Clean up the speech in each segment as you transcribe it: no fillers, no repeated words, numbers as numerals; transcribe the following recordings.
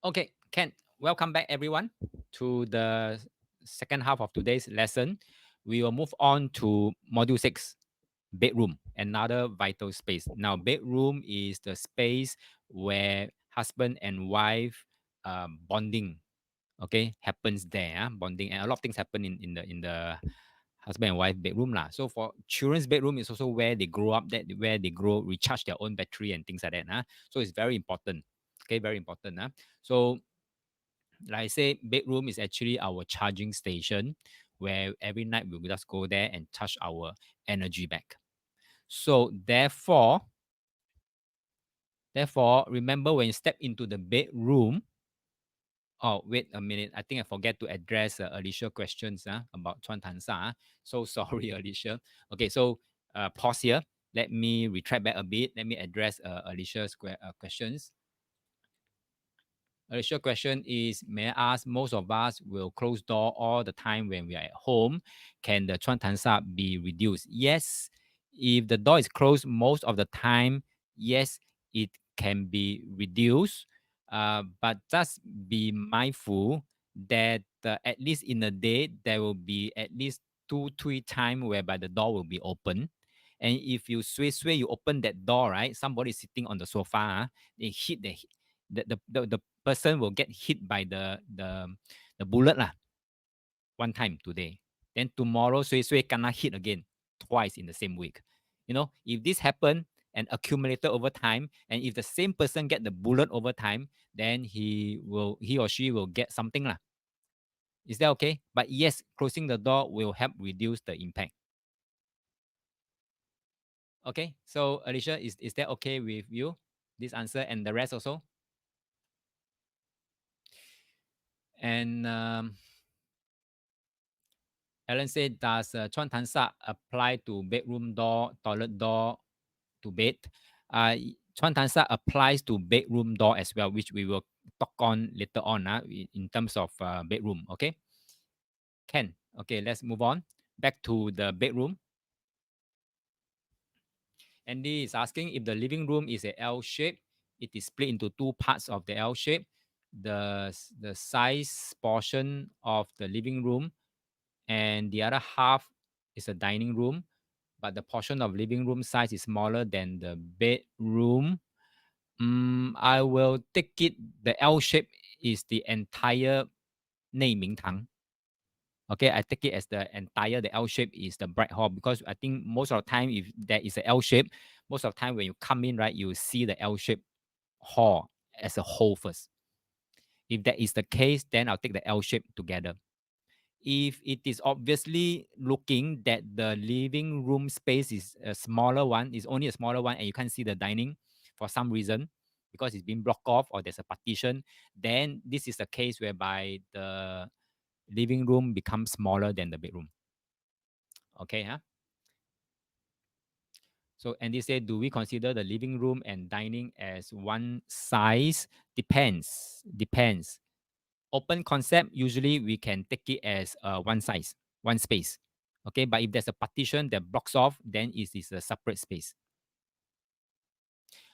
Okay, Ken, welcome back everyone to the second half of today's lesson. We will move on to module 6, bedroom, another vital space. Now, bedroom is the space where husband and wife bonding, okay, happens there, bonding, and a lot of things happen in the husband and wife bedroom lah. So for children's bedroom is also where they grow up, that where they grow, recharge their own battery and things like that. So it's very important. Okay, very important. So like I say, bedroom is actually our charging station where every night we will just go there and charge our energy back. So therefore, remember when you step into the bedroom. Oh, wait a minute. I think I forget to address Alicia questions about Chuan Tan Sa. So sorry, Alicia. Okay, so pause here. Let me retract back a bit. Let me address Alicia's questions. Additional question is, may I ask, most of us will close door all the time when we are at home. Can the chuan tan sa be reduced? Yes. If the door is closed most of the time, yes, it can be reduced. But just be mindful that at least in a day, there will be at least 2, 3 times whereby the door will be open. And if you sway, you open that door, right? Somebody is sitting on the sofa, they hit the person will get hit by the bullet lah, one time today. Then tomorrow, sui kena hit again twice in the same week. If this happen and accumulated over time, and if the same person get the bullet over time, then he or she will get something lah. Is that okay? But yes, closing the door will help reduce the impact. Okay, so Alicia, is that okay with you? This answer and the rest also? And Alan said, does Chuan Tan Sa apply to bedroom door, toilet door, to bed? Chuan Tan Sa applies to bedroom door as well, which we will talk on later on in terms of bedroom. Okay, Ken. Okay, let's move on back to the bedroom. Andy is asking if the living room is a L shape. It is split into two parts of the L shape. The size portion of the living room and the other half is a dining room, but the portion of living room size is smaller than the bedroom. I will take it the L shape is the entire 内明堂. Okay, I take it as the L shape is the bright hall, because I think most of the time if there is a L shape, most of the time when you come in, right, you see the L shape hall as a whole first. If that is the case, then I'll take the L shape together. If it is obviously looking that the living room space is a smaller one, is only a smaller one, and you can't see the dining for some reason because it's been blocked off or there's a partition, then this is a case whereby the living room becomes smaller than the bedroom. Okay, huh? So Andy said, do we consider the living room and dining as one size? Depends. Open concept, usually we can take it as one size, one space. Okay, but if there's a partition that blocks off, then it is a separate space.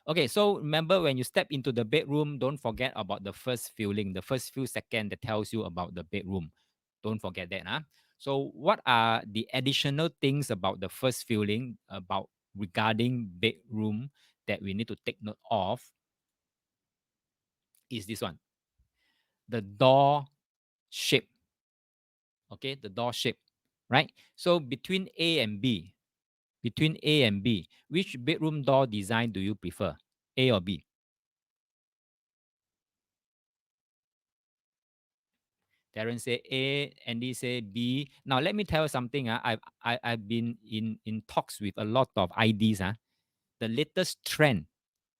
Okay, so remember when you step into the bedroom, don't forget about the first feeling, the first few seconds that tells you about the bedroom. Don't forget that. So what are the additional things about the first feeling about regarding bedroom that we need to take note of? Is this one, the door shape. Okay, the door shape, right? So between A and B, which bedroom door design do you prefer, A or B? Darren say A, Andy say B. Now let me tell you something. I've been in talks with a lot of IDs. The latest trend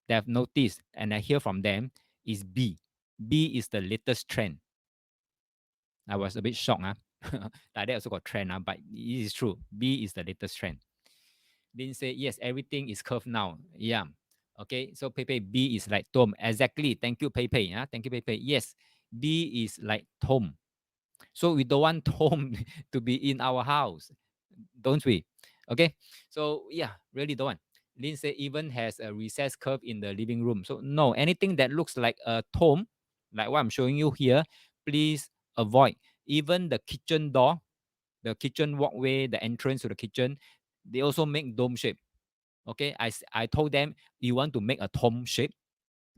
that I've noticed and I hear from them is B. B is the latest trend. I was a bit shocked. Like that also got trend, but it is true. B is the latest trend. Didn't say yes, everything is curved now. Yeah. Okay, so Pepe, B is like Tom. Exactly. Thank you, Pepe. Thank you, Pepe. Yes, B is like Tom. So we don't want Tom to be in our house, don't we? Okay. So yeah, really don't want. Lindsay even has a recessed curve in the living room. So no, anything that looks like a Tom like what I'm showing you here, please avoid. Even the kitchen door, the kitchen walkway, the entrance to the kitchen, they also make dome shape. Okay, I told them, you want to make a tomb shape,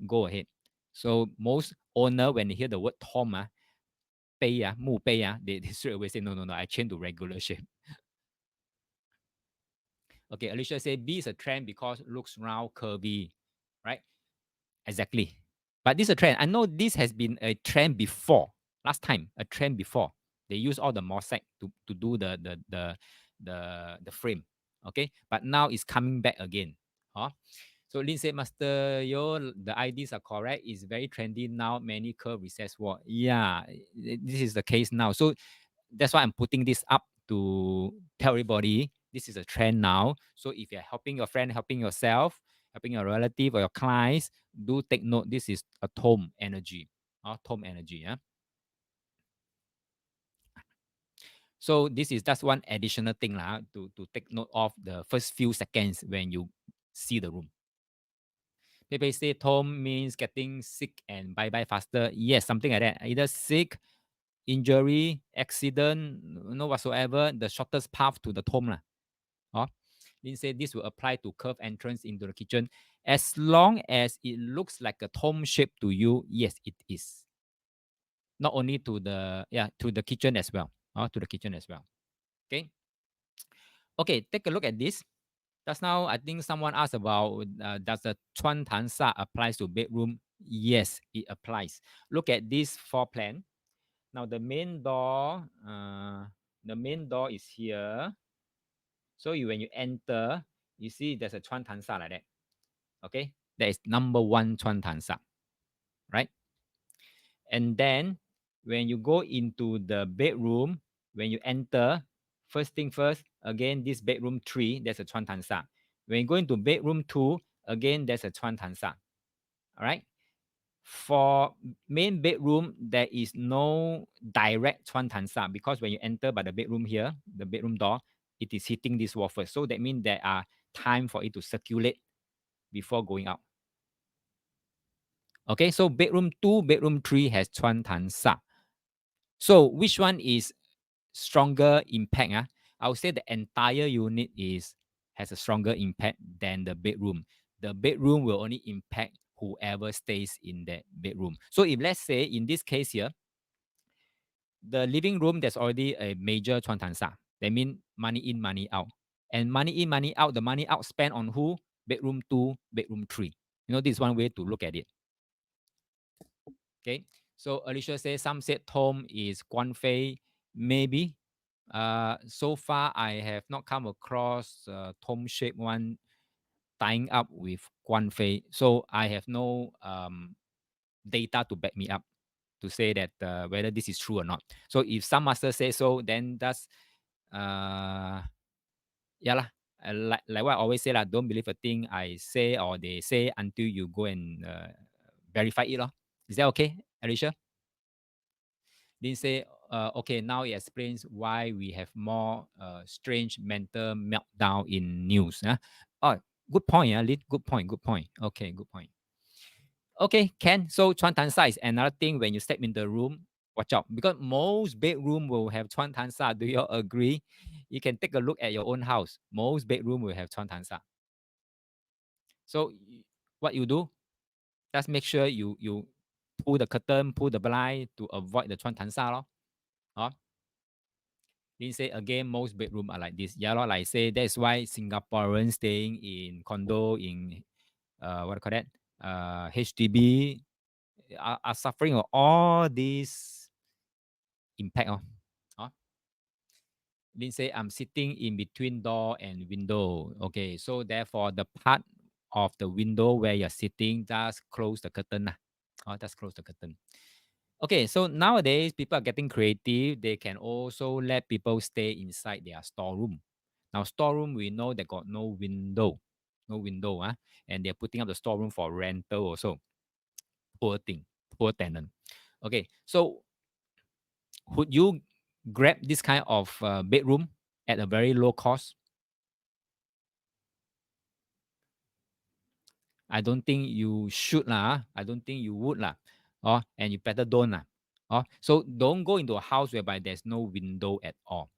go ahead. So most owner, when they hear the word tomb, mu bei, they straight away say, no, no, no, I change to regular shape. Okay, Alicia said B is a trend because looks round, curvy, right? Exactly. But this is a trend. I know this has been a trend before. Last time, a trend before. They use all the mosaic to do the frame. Okay, but now it's coming back again. Huh? So Lin said, Master Yo, the IDs are correct. It's very trendy now. Many curve recess wall. Yeah, this is the case now. So that's why I'm putting this up to tell everybody this is a trend now. So if you're helping your friend, helping yourself, helping your relative or your clients, do take note. This is a tome energy. Tome energy. Yeah. So this is just one additional thing to take note of the first few seconds when you see the room. People say tome means getting sick and bye-bye faster. Yes, something like that. Either sick, injury, accident, no whatsoever, the shortest path to the tomb. Lin said this will apply to curved entrance into the kitchen. As long as it looks like a tomb shape to you, yes, it is. Not only to the kitchen as well. To the kitchen as well. Okay. Okay, take a look at this. Just now, I think someone asked about does the Chuan Tan Sa applies to bedroom? Yes, it applies. Look at this floor plan. Now the main door is here. So when you enter, you see there's a Chuan Tan Sa like that. Okay, that is number one Chuan Tan Sa, right? And then when you go into the bedroom, when you enter, first thing first, again, this bedroom 3, there's a Chuan Tan Sa. When you go into bedroom 2, again, there's a Chuan Tan Sa. All right. For main bedroom, there is no direct Chuan Tan Sa because when you enter by the bedroom here, the bedroom door, it is hitting this wall first. So that means there are time for it to circulate before going out. Okay, so bedroom 2, bedroom 3 has Chuan Tan Sa. So which one is stronger impact? I would say the entire unit has a stronger impact than the bedroom. The bedroom will only impact whoever stays in that bedroom. So if let's say in this case here, the living room, there's already a major Chuan Tan Sa. That means money in, money out. And money in, money out, the money out spent on who? Bedroom 2, bedroom 3. This is one way to look at it. Okay. So Alicia says some said Tom is Guan Fei. Maybe. So far I have not come across Tom shape one tying up with Guan Fei. So I have no data to back me up to say that whether this is true or not. So if some master say so, then that's yeah lah. Like what I always say lah, don't believe a thing I say or they say until you go and verify it. Is that okay, Alicia? Didn't say, okay, now it explains why we have more strange mental meltdown in news. Oh, good point, Lin. Good point, good point. Okay, good point. Okay, Ken. So Chuan Tan Sa is another thing when you step in the room, watch out. Because most bedroom will have Chuan Tan Sa. Do you all agree? You can take a look at your own house. Most bedroom will have Chuan Tan Sa. So what you do, just make sure you pull the curtain, pull the blind to avoid the Chuan Tan Sa. Didn't say again, most bedroom are like this. Yeah, like I say, that's why Singaporeans staying in condo in what do you call that? HDB are suffering of all these impact. Didn't say I'm sitting in between door and window. Okay, so therefore the part of the window where you're sitting, just close the curtain. Just close the curtain. Okay, so nowadays people are getting creative. They can also let people stay inside their storeroom. Now, storeroom, we know they got no window. No window, and they're putting up the storeroom for rental also. Poor thing, poor tenant. Okay, so would you grab this kind of bedroom at a very low cost? I don't think you should lah. I don't think you would lah. and you better don't. So don't go into a house whereby there's no window at all.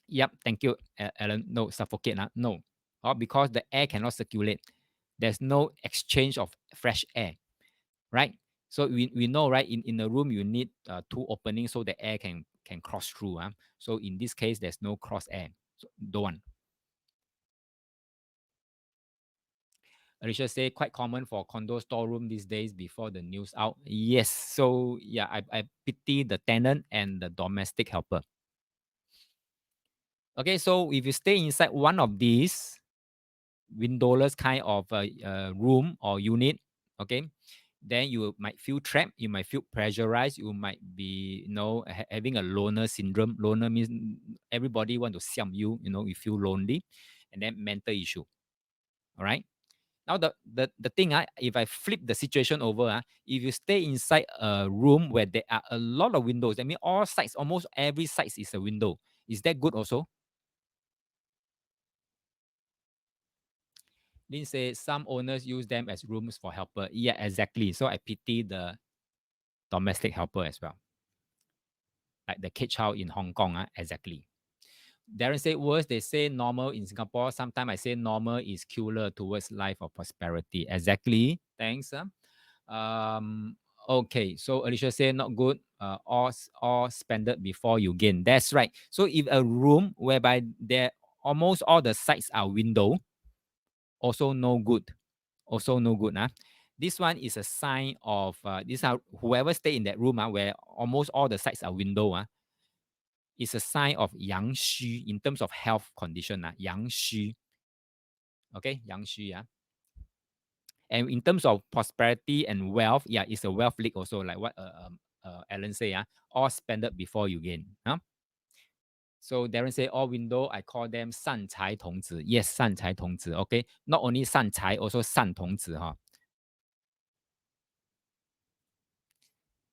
Yep, thank you, Alan. No, suffocate. No. Because the air cannot circulate. There's no exchange of fresh air, right? So we know, right? In a room, you need two openings so the air can cross through. So in this case, there's no cross air. So don't want. Alicia say quite common for condo storeroom these days before the news out. Yes. So yeah, I pity the tenant and the domestic helper. Okay, so if you stay inside one of these windowless kind of room or unit, okay, then you might feel trapped, you might feel pressurized, you might be, having a loner syndrome. Loner means everybody want to siam you, you feel lonely, and then mental issue. All right. Now the thing, if I flip the situation over, if you stay inside a room where there are a lot of windows, I mean all sides, almost every side is a window. Is that good also? Lin say some owners use them as rooms for helper. Yeah, exactly. So I pity the domestic helper as well. Like the cage house in Hong Kong, exactly. Darren said worse, they say normal in Singapore. Sometimes I say normal is cooler towards life or prosperity. Exactly. Thanks. Um, okay, so Alicia said not good. All spend it before you gain. That's right. So if a room whereby there almost all the sides are window, also no good. Also no good. This one is a sign of this are whoever stay in that room where almost all the sides are window. Is a sign of yang xu in terms of health condition. Yang xu. Okay, yang xu. And in terms of prosperity and wealth, yeah, it's a wealth league also, like what Alan say, all spend it before you gain. So Darren say all window, I call them 善财童子. Yes, 善财童子. Okay, not only 善财, also 善童子.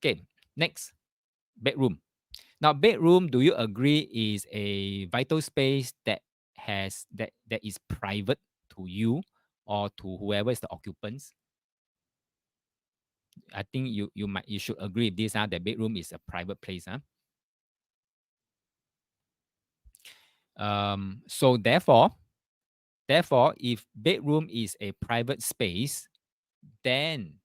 Okay, next, bedroom. Now, bedroom, do you agree is a vital space that is private to you or to whoever is the occupants? I think you should agree with this. The bedroom is a private place. So therefore, if bedroom is a private space, then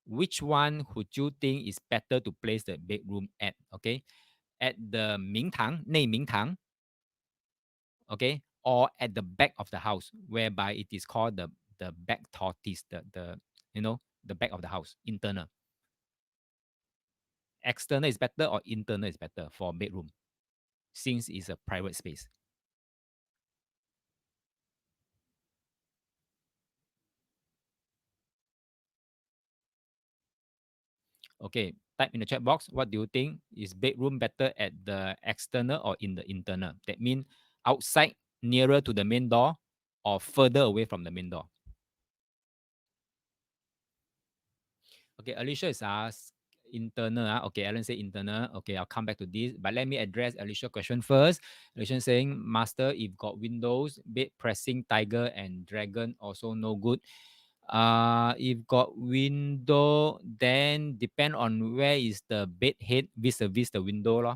which one would you think is better to place the bedroom at? Okay, at the 明堂, 内明堂, okay, or at the back of the house, whereby it is called the back tortoise, the back of the house, internal. External is better or internal is better for bedroom, since it's a private space. Okay, type in the chat box. What do you think? Is bedroom better at the external or in the internal? That means outside, nearer to the main door, or further away from the main door. Okay, Alicia is asked internal. Okay, Alan said internal. Okay, I'll come back to this. But let me address Alicia's question first. Alicia saying, Master, if got windows, bed pressing tiger and dragon also no good. If got window, then depend on where is the bed head vis-a-vis the window.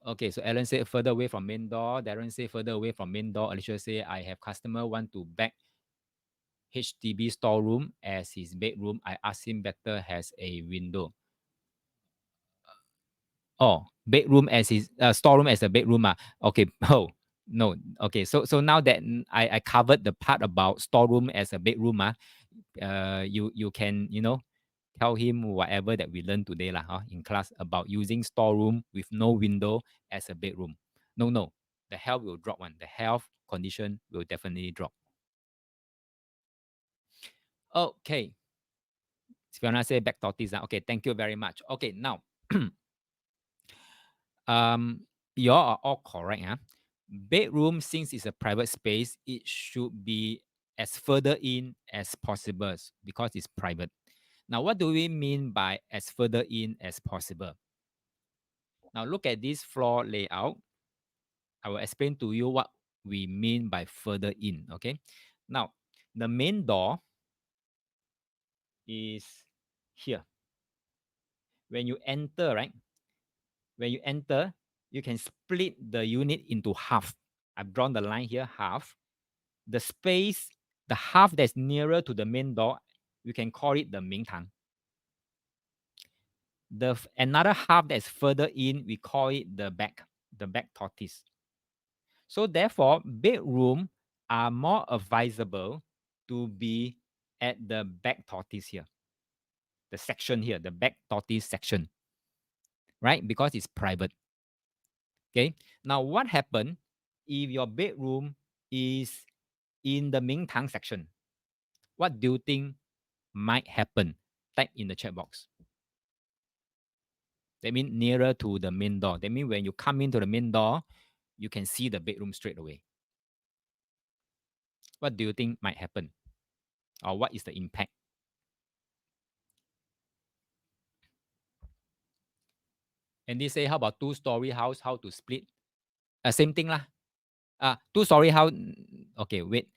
Okay, so Alan said further away from main door. Darren said further away from main door. Alicia say I have customer want to back HDB storeroom as his bedroom. I asked him better has a window. Oh, bedroom as his storeroom as a bedroom. Okay. Oh, no. Okay. So now that I covered the part about storeroom as a bedroom, you can tell him whatever that we learned today in class about using storeroom with no window as a bedroom. No. The health will drop one. The health condition will definitely drop. Okay. Fiona say back tortoise. Okay, thank you very much. Okay, now you all are all correct. Bedroom, since it's a private space, it should be as further in as possible because it's private. Now, what do we mean by as further in as possible? Now, look at this floor layout. I will explain to you what we mean by further in. Okay. Now, the main door is here. When you enter, right? When you enter, you can split the unit into half. I've drawn the line here, half. The space, the half that's nearer to the main door, we can call it the Ming Tang. Another half that's further in, we call it the back tortoise. So therefore, bedroom are more advisable to be at the back tortoise here. The section here, the back tortoise section, right? Because it's private. Okay. Now, what happened if your bedroom is in the Ming Tang section? What do you think might happen? Type in the chat box. That means nearer to the main door. That means when you come into the main door, you can see the bedroom straight away. What do you think might happen? Or what is the impact? And they say, how about two-story house? How to split? Same thing lah. Two-story house. Okay, wait.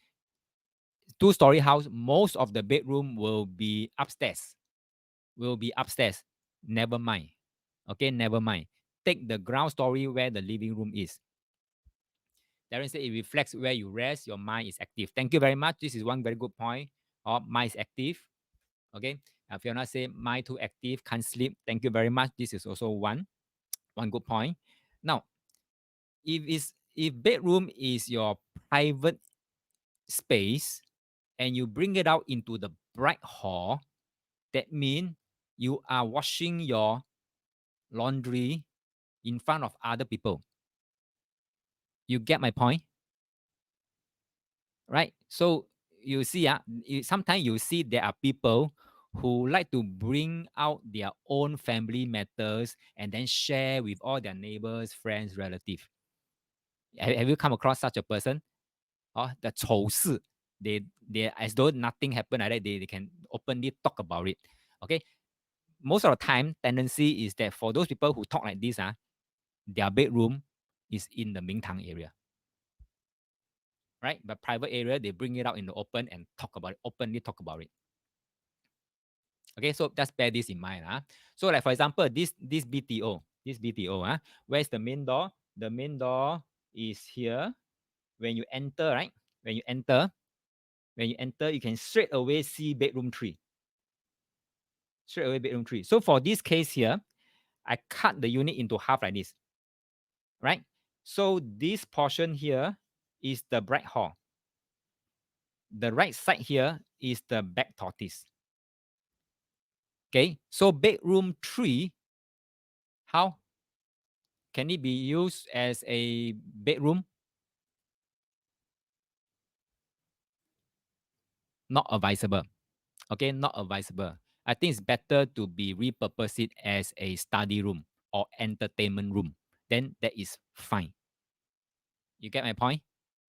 Two-story house. Most of the bedroom will be upstairs. Never mind. Okay, never mind. Take the ground story where the living room is. Darren said it reflects where you rest. Your mind is active. Thank you very much. This is one very good point. Mind is active. Okay. Fiona say mind too active, can't sleep. Thank you very much. This is also one good point. Now, if bedroom is your private space and you bring it out into the bright hall, that means you are washing your laundry in front of other people. You get my point? Right? So you see, sometimes you see there are people who like to bring out their own family matters and then share with all their neighbors, friends, relatives. Have you come across such a person? The 丑事, they as though nothing happened like that, they can openly talk about it. Okay. Most of the time, tendency is that for those people who talk like this, their bedroom is in the Ming Tang area. Right? But private area, they bring it out in the open and openly talk about it. Okay, so just bear this in mind. So like for example, this BTO, where's the main door? The main door is here. When you enter, right? When you enter, you can straight away see bedroom 3. Straight away bedroom 3. So for this case here, I cut the unit into half like this. Right? So this portion here is the bright hall. The right side here is the back tortoise. Okay, so bedroom 3, how can it be used as a bedroom? Not advisable. Okay, not advisable. I think it's better to be repurpose it as a study room or entertainment room. Then that is fine. You get my point?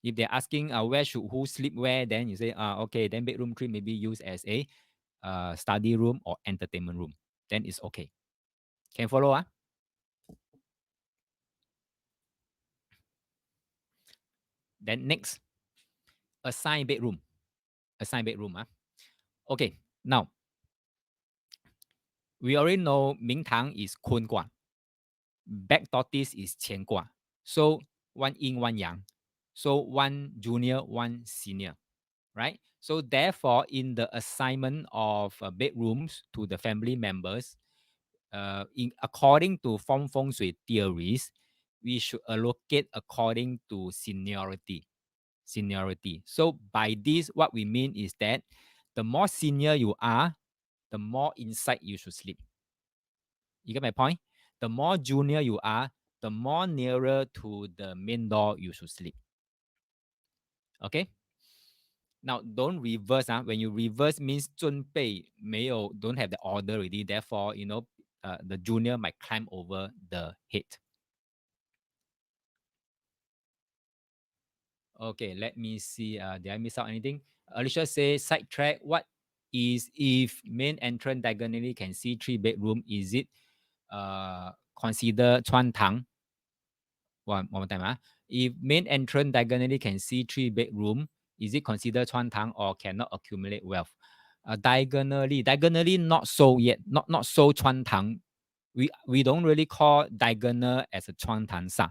If they're asking who sleep where, then you say, okay, then bedroom 3 may be used as a study room or entertainment room. Then it's okay. Can you follow? Then next, assigned bedroom. Assigned bedroom. Okay, now we already know Ming Tang is Kun Gua. Back tortoise is Qian Gua. So one yin, one yang. So one junior, one senior. Right? So therefore, in the assignment of bedrooms to the family members, according to Feng Shui theories, we should allocate according to seniority. So by this, what we mean is that the more senior you are, the more inside you should sleep. You get my point? The more junior you are, the more nearer to the main door you should sleep. Okay? Now, don't reverse. When you reverse means 尊辈没有 don't have the order already. Therefore, the junior might climb over the head. Okay, let me see. Did I miss out anything? Alicia says, sidetrack. What is if main entrance diagonally can see 3 bedroom? Is it consider 穿堂? One more time. If main entrance diagonally can see 3 bedroom, Is it considered 穿堂 or cannot accumulate wealth? Diagonally not so yet, not so 穿堂. We don't really call diagonal as a 穿堂煞.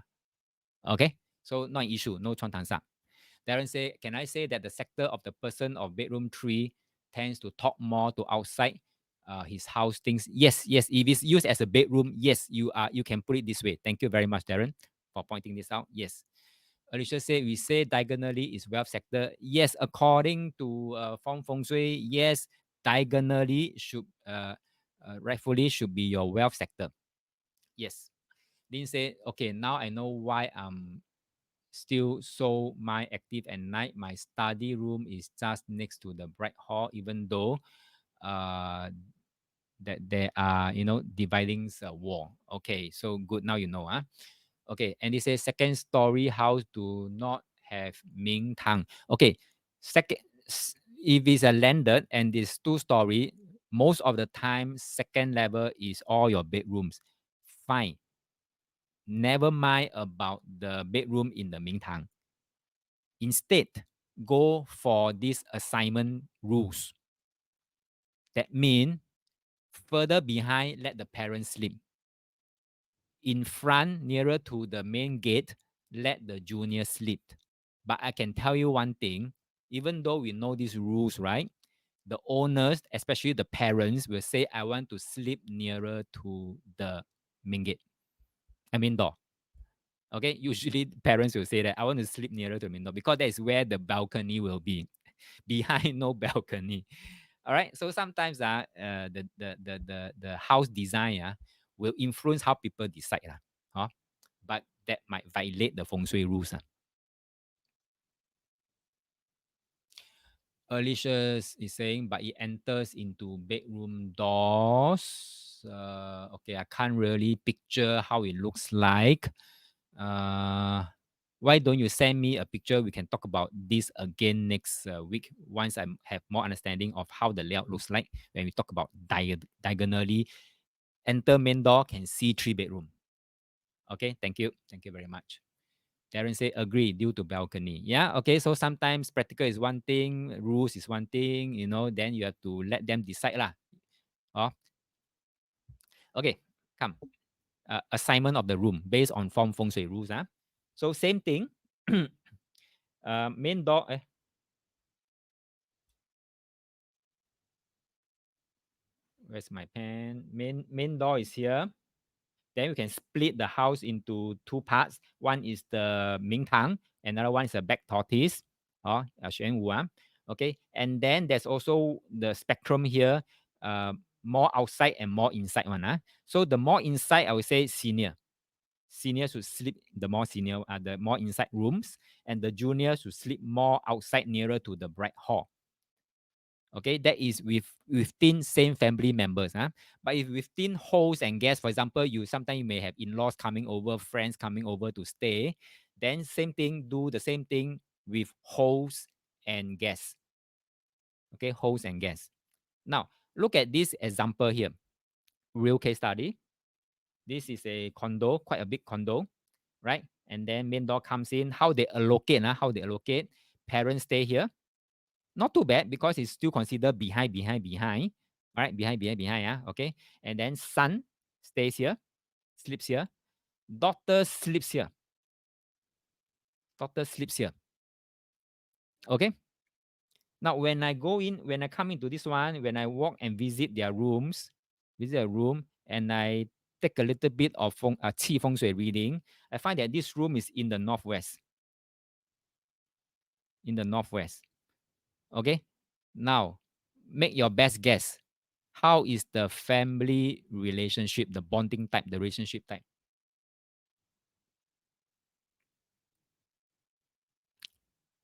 Okay, so not an issue, no 穿堂煞. Darren say, can I say that the sector of the person of bedroom 3 tends to talk more to outside his house things? Yes. If it's used as a bedroom, yes, you can put it this way. Thank you very much, Darren, for pointing this out. Yes. Alicia said, we say diagonally is wealth sector. Yes, according to Feng Feng Shui, yes, diagonally should rightfully should be your wealth sector. Yes. Lin said, okay, now I know why I'm still so my active at night. My study room is just next to the bright hall, even though that there are dividing wall. Okay, so good, now you know. Okay, and it says second story house do not have Ming Tang. Okay, second, if it's a landed and it's 2-story, most of the time second level is all your bedrooms. Fine. Never mind about the bedroom in the Ming Tang. Instead, go for these assignment rules. That means further behind, let the parents sleep. In front, nearer to the main gate, let the junior sleep. But I can tell you one thing, even though we know these rules, right? The owners, especially the parents, will say, I want to sleep nearer to the main gate. Main door. Okay, usually parents will say that I want to sleep nearer to the main door because that is where the balcony will be. Behind, no balcony. All right. So sometimes the house design will influence how people decide. But that might violate the feng shui rules. Alicia is saying, but it enters into bedroom doors. Okay, I can't really picture how it looks like. Why don't you send me a picture? We can talk about this again next week once I have more understanding of how the layout looks like when we talk about diagonally. Enter main door, can see 3-bedroom. Okay, thank you. Thank you very much. Darren say agree due to balcony. Yeah, okay. So sometimes practical is one thing, rules is one thing, then you have to let them decide lah. Oh. Okay, come. Assignment of the room based on form feng shui rules. So same thing. Main door. Where's my pen? Main door is here. Then we can split the house into 2 parts. One is the Ming Tang, another one is a back tortoise. Xuan Wu. Okay. And then there's also the spectrum here, more outside and more inside one. So the more inside, I would say senior. Senior should sleep the more inside rooms, and the junior should sleep more outside nearer to the bright hall. Okay, that is within same family members. But if within hosts and guests, for example, sometimes you may have in-laws coming over, friends coming over to stay, then same thing, do the same thing with hosts and guests. Okay, hosts and guests. Now, look at this example here. Real case study. This is a condo, quite a big condo, right? And then main door comes in. How they allocate? Parents stay here. Not too bad because it's still considered behind. All right, behind. Okay. And then son stays here, sleeps here. Daughter sleeps here. Okay. Now, when I come into this one, when I walk and visit their rooms, and I take a little bit of qi feng shui reading, I find that this room is in the northwest. Okay. Now, make your best guess. How is the family relationship, the bonding type, the relationship type?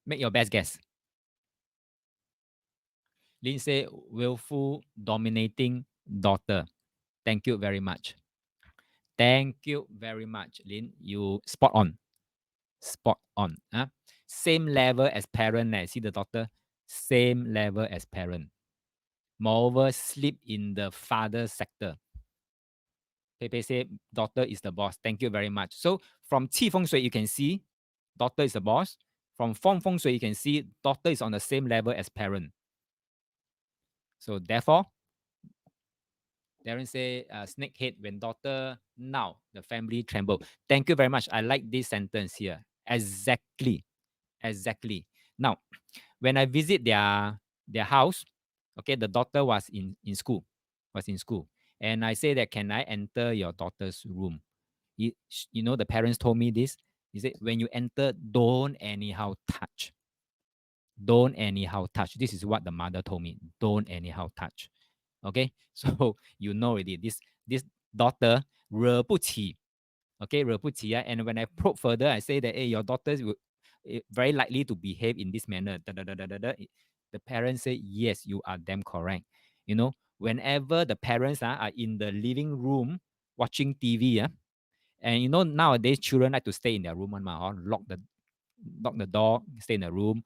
Make your best guess. Lin say, willful, dominating daughter. Thank you very much. Lin. You spot on. Same level as parent. See the daughter? Same level as parent. Moreover, sleep in the father sector. Pepe say, daughter is the boss. Thank you very much. So from Qi Feng Shui, you can see daughter is the boss. From feng shui, you can see daughter is on the same level as parent. So therefore, Darren say, snakehead when daughter now the family tremble. Thank you very much. I like this sentence here. Exactly. Exactly. Now, when I visit their house, okay, the daughter was in school, and I say that can I enter your daughter's room? You know, the parents told me this. He said when you enter, don't anyhow touch. Don't anyhow touch. This is what the mother told me. Don't anyhow touch. Okay, so you know already. This daughter 惹不起 okay, 惹不起, and when I probe further, I say that hey, your daughters will very likely to behave in this manner. Da, da, da, da, da, da. The parents say, yes, you are damn correct. You know, whenever the parents are in the living room watching TV, and you know, nowadays children like to stay in their room, lock the door, stay in the room.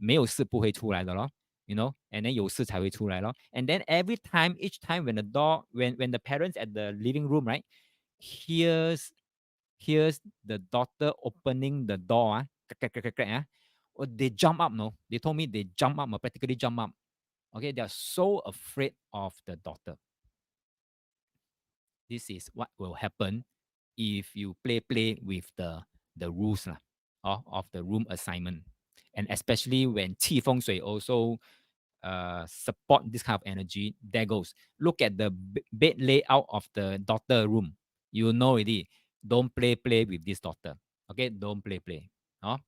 没有事不会出来的咯, you know, and then 有事才会出来咯. And then each time when the door, when the parents at the living room, right, hears the daughter opening the door, they jump up, no? They told me they jump up, practically jump up. Okay, they are so afraid of the daughter. This is what will happen if you play with the rules of the room assignment. And especially when Qi Feng Shui also support this kind of energy, there goes. Look at the bed layout of the daughter room. You know already. Don't play with this daughter. Okay, don't play. Oh?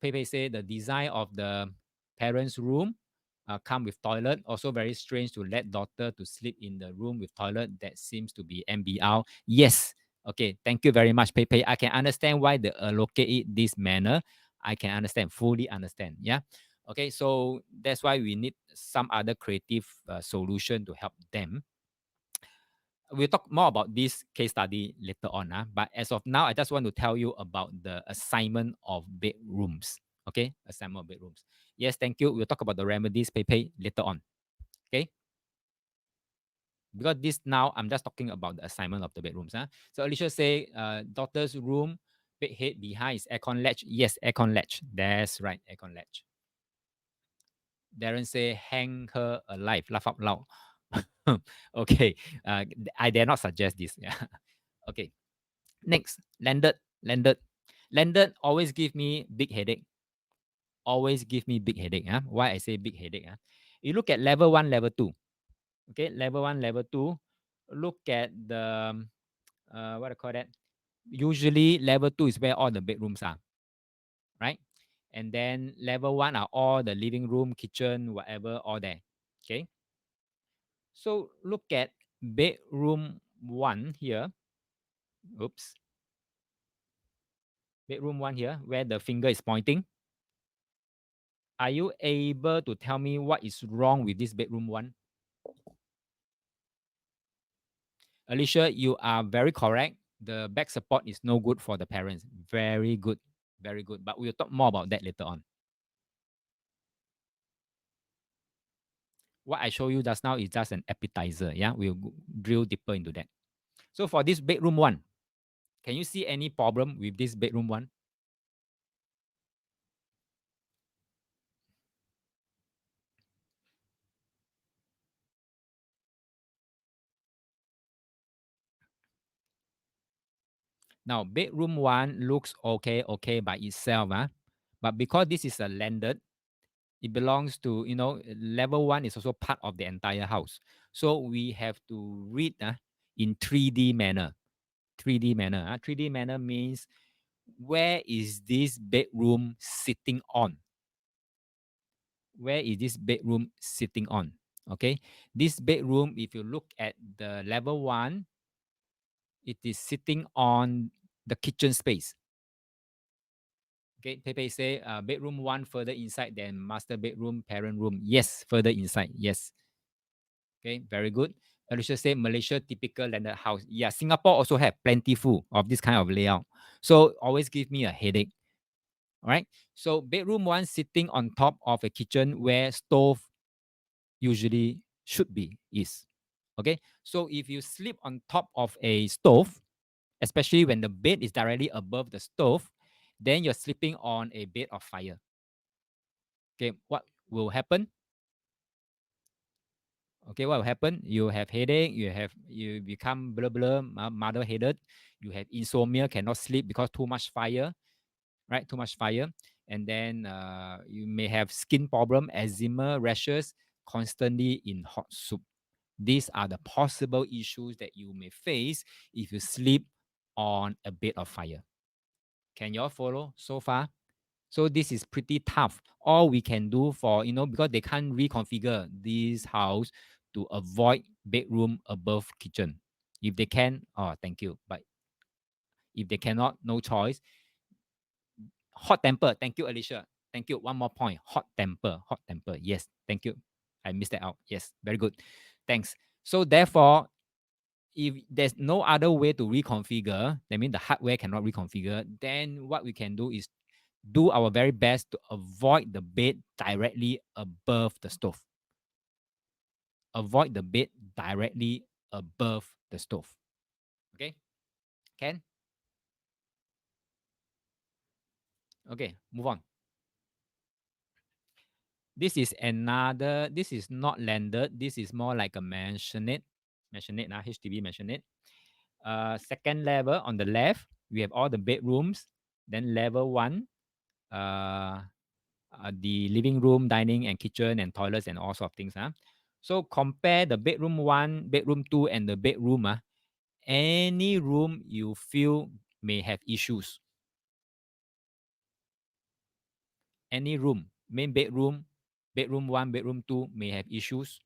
Pepe say the design of the parents' room come with toilet. Also very strange to let daughter to sleep in the room with toilet. That seems to be MBR. Yes. Okay. Thank you very much, Pepe. I can understand why they allocate it this manner. I can understand, fully understand. Yeah. Okay. So that's why we need some other creative solution to help them. We'll talk more about this case study later on. But as of now, I just want to tell you about the assignment of bedrooms. Okay, assignment of bedrooms. Yes, thank you. We'll talk about the remedies, Pepe, later on. Okay, because this now I'm just talking about the assignment of the bedrooms. So Alicia say, daughter's room, bed head behind is aircon latch. Yes, aircon latch. That's right, aircon latch. Darren say, hang her alive. Laugh out loud. Okay, I dare not suggest this. Yeah. Okay. Next, landed always give me big headache. Always give me big headache. Why I say big headache? You look at level 1, level 2. Okay, level 1, level 2. Look at the what I call that. Usually level 2 is where all the bedrooms are, right? And then level 1 are all the living room, kitchen, whatever, all there. Okay. So look at bedroom 1 here. Oops. Bedroom 1 here, where the finger is pointing. Are you able to tell me what is wrong with this bedroom 1? Alicia, you are very correct. The back support is no good for the parents. Very good. Very good. But we'll talk more about that later on. What I show you just now is just an appetizer. Yeah, we'll drill deeper into that. So for this bedroom 1, can you see any problem with this bedroom 1? Now, bedroom 1 looks okay by itself. But because this is a landed, it belongs to, level 1 is also part of the entire house. So we have to read in 3D manner. 3D manner. 3D manner means where is this bedroom sitting on? Where is this bedroom sitting on? Okay. This bedroom, if you look at the level 1, it is sitting on the kitchen space. Okay, Pepe say bedroom 1 further inside than master bedroom, parent room. Yes, further inside. Yes. Okay, very good. Alicia say Malaysia typical landed house. Yeah, Singapore also have plentiful of this kind of layout. So always give me a headache. All right. So bedroom 1 sitting on top of a kitchen where stove usually should be is. Okay. So if you sleep on top of a stove, especially when the bed is directly above the stove, then you're sleeping on a bed of fire. Okay, what will happen? Okay, what will happen? You have headache, you become blah blah, mother headed, you have insomnia, cannot sleep because too much fire, right? Too much fire. And then you may have skin problem, eczema, rashes, constantly in hot soup. These are the possible issues that you may face if you sleep on a bed of fire. Can you all follow so far? So this is pretty tough. All we can do for, because they can't reconfigure this house to avoid bedroom above kitchen. If they can, oh, thank you. But if they cannot, no choice. Hot temper. Thank you, Alicia. Thank you. One more point. Hot temper. Hot temper. Yes. Thank you. I missed that out. Yes. Very good. Thanks. So therefore, if there's no other way to reconfigure, that means the hardware cannot reconfigure, then what we can do is do our very best to avoid the bed directly above the stove. Avoid the bed directly above the stove. Okay? Can? Okay, move on. This is another, this is not landed. This is more like a mansionette. Mansionette, HDB mansionette. Second level on the left, we have all the bedrooms. Then level one, the living room, dining, and kitchen, and toilets, and all sort of things. So compare the bedroom one, bedroom two, and the bedroom. Any room you feel may have issues. Any room, main bedroom, bedroom one, bedroom two may have issues.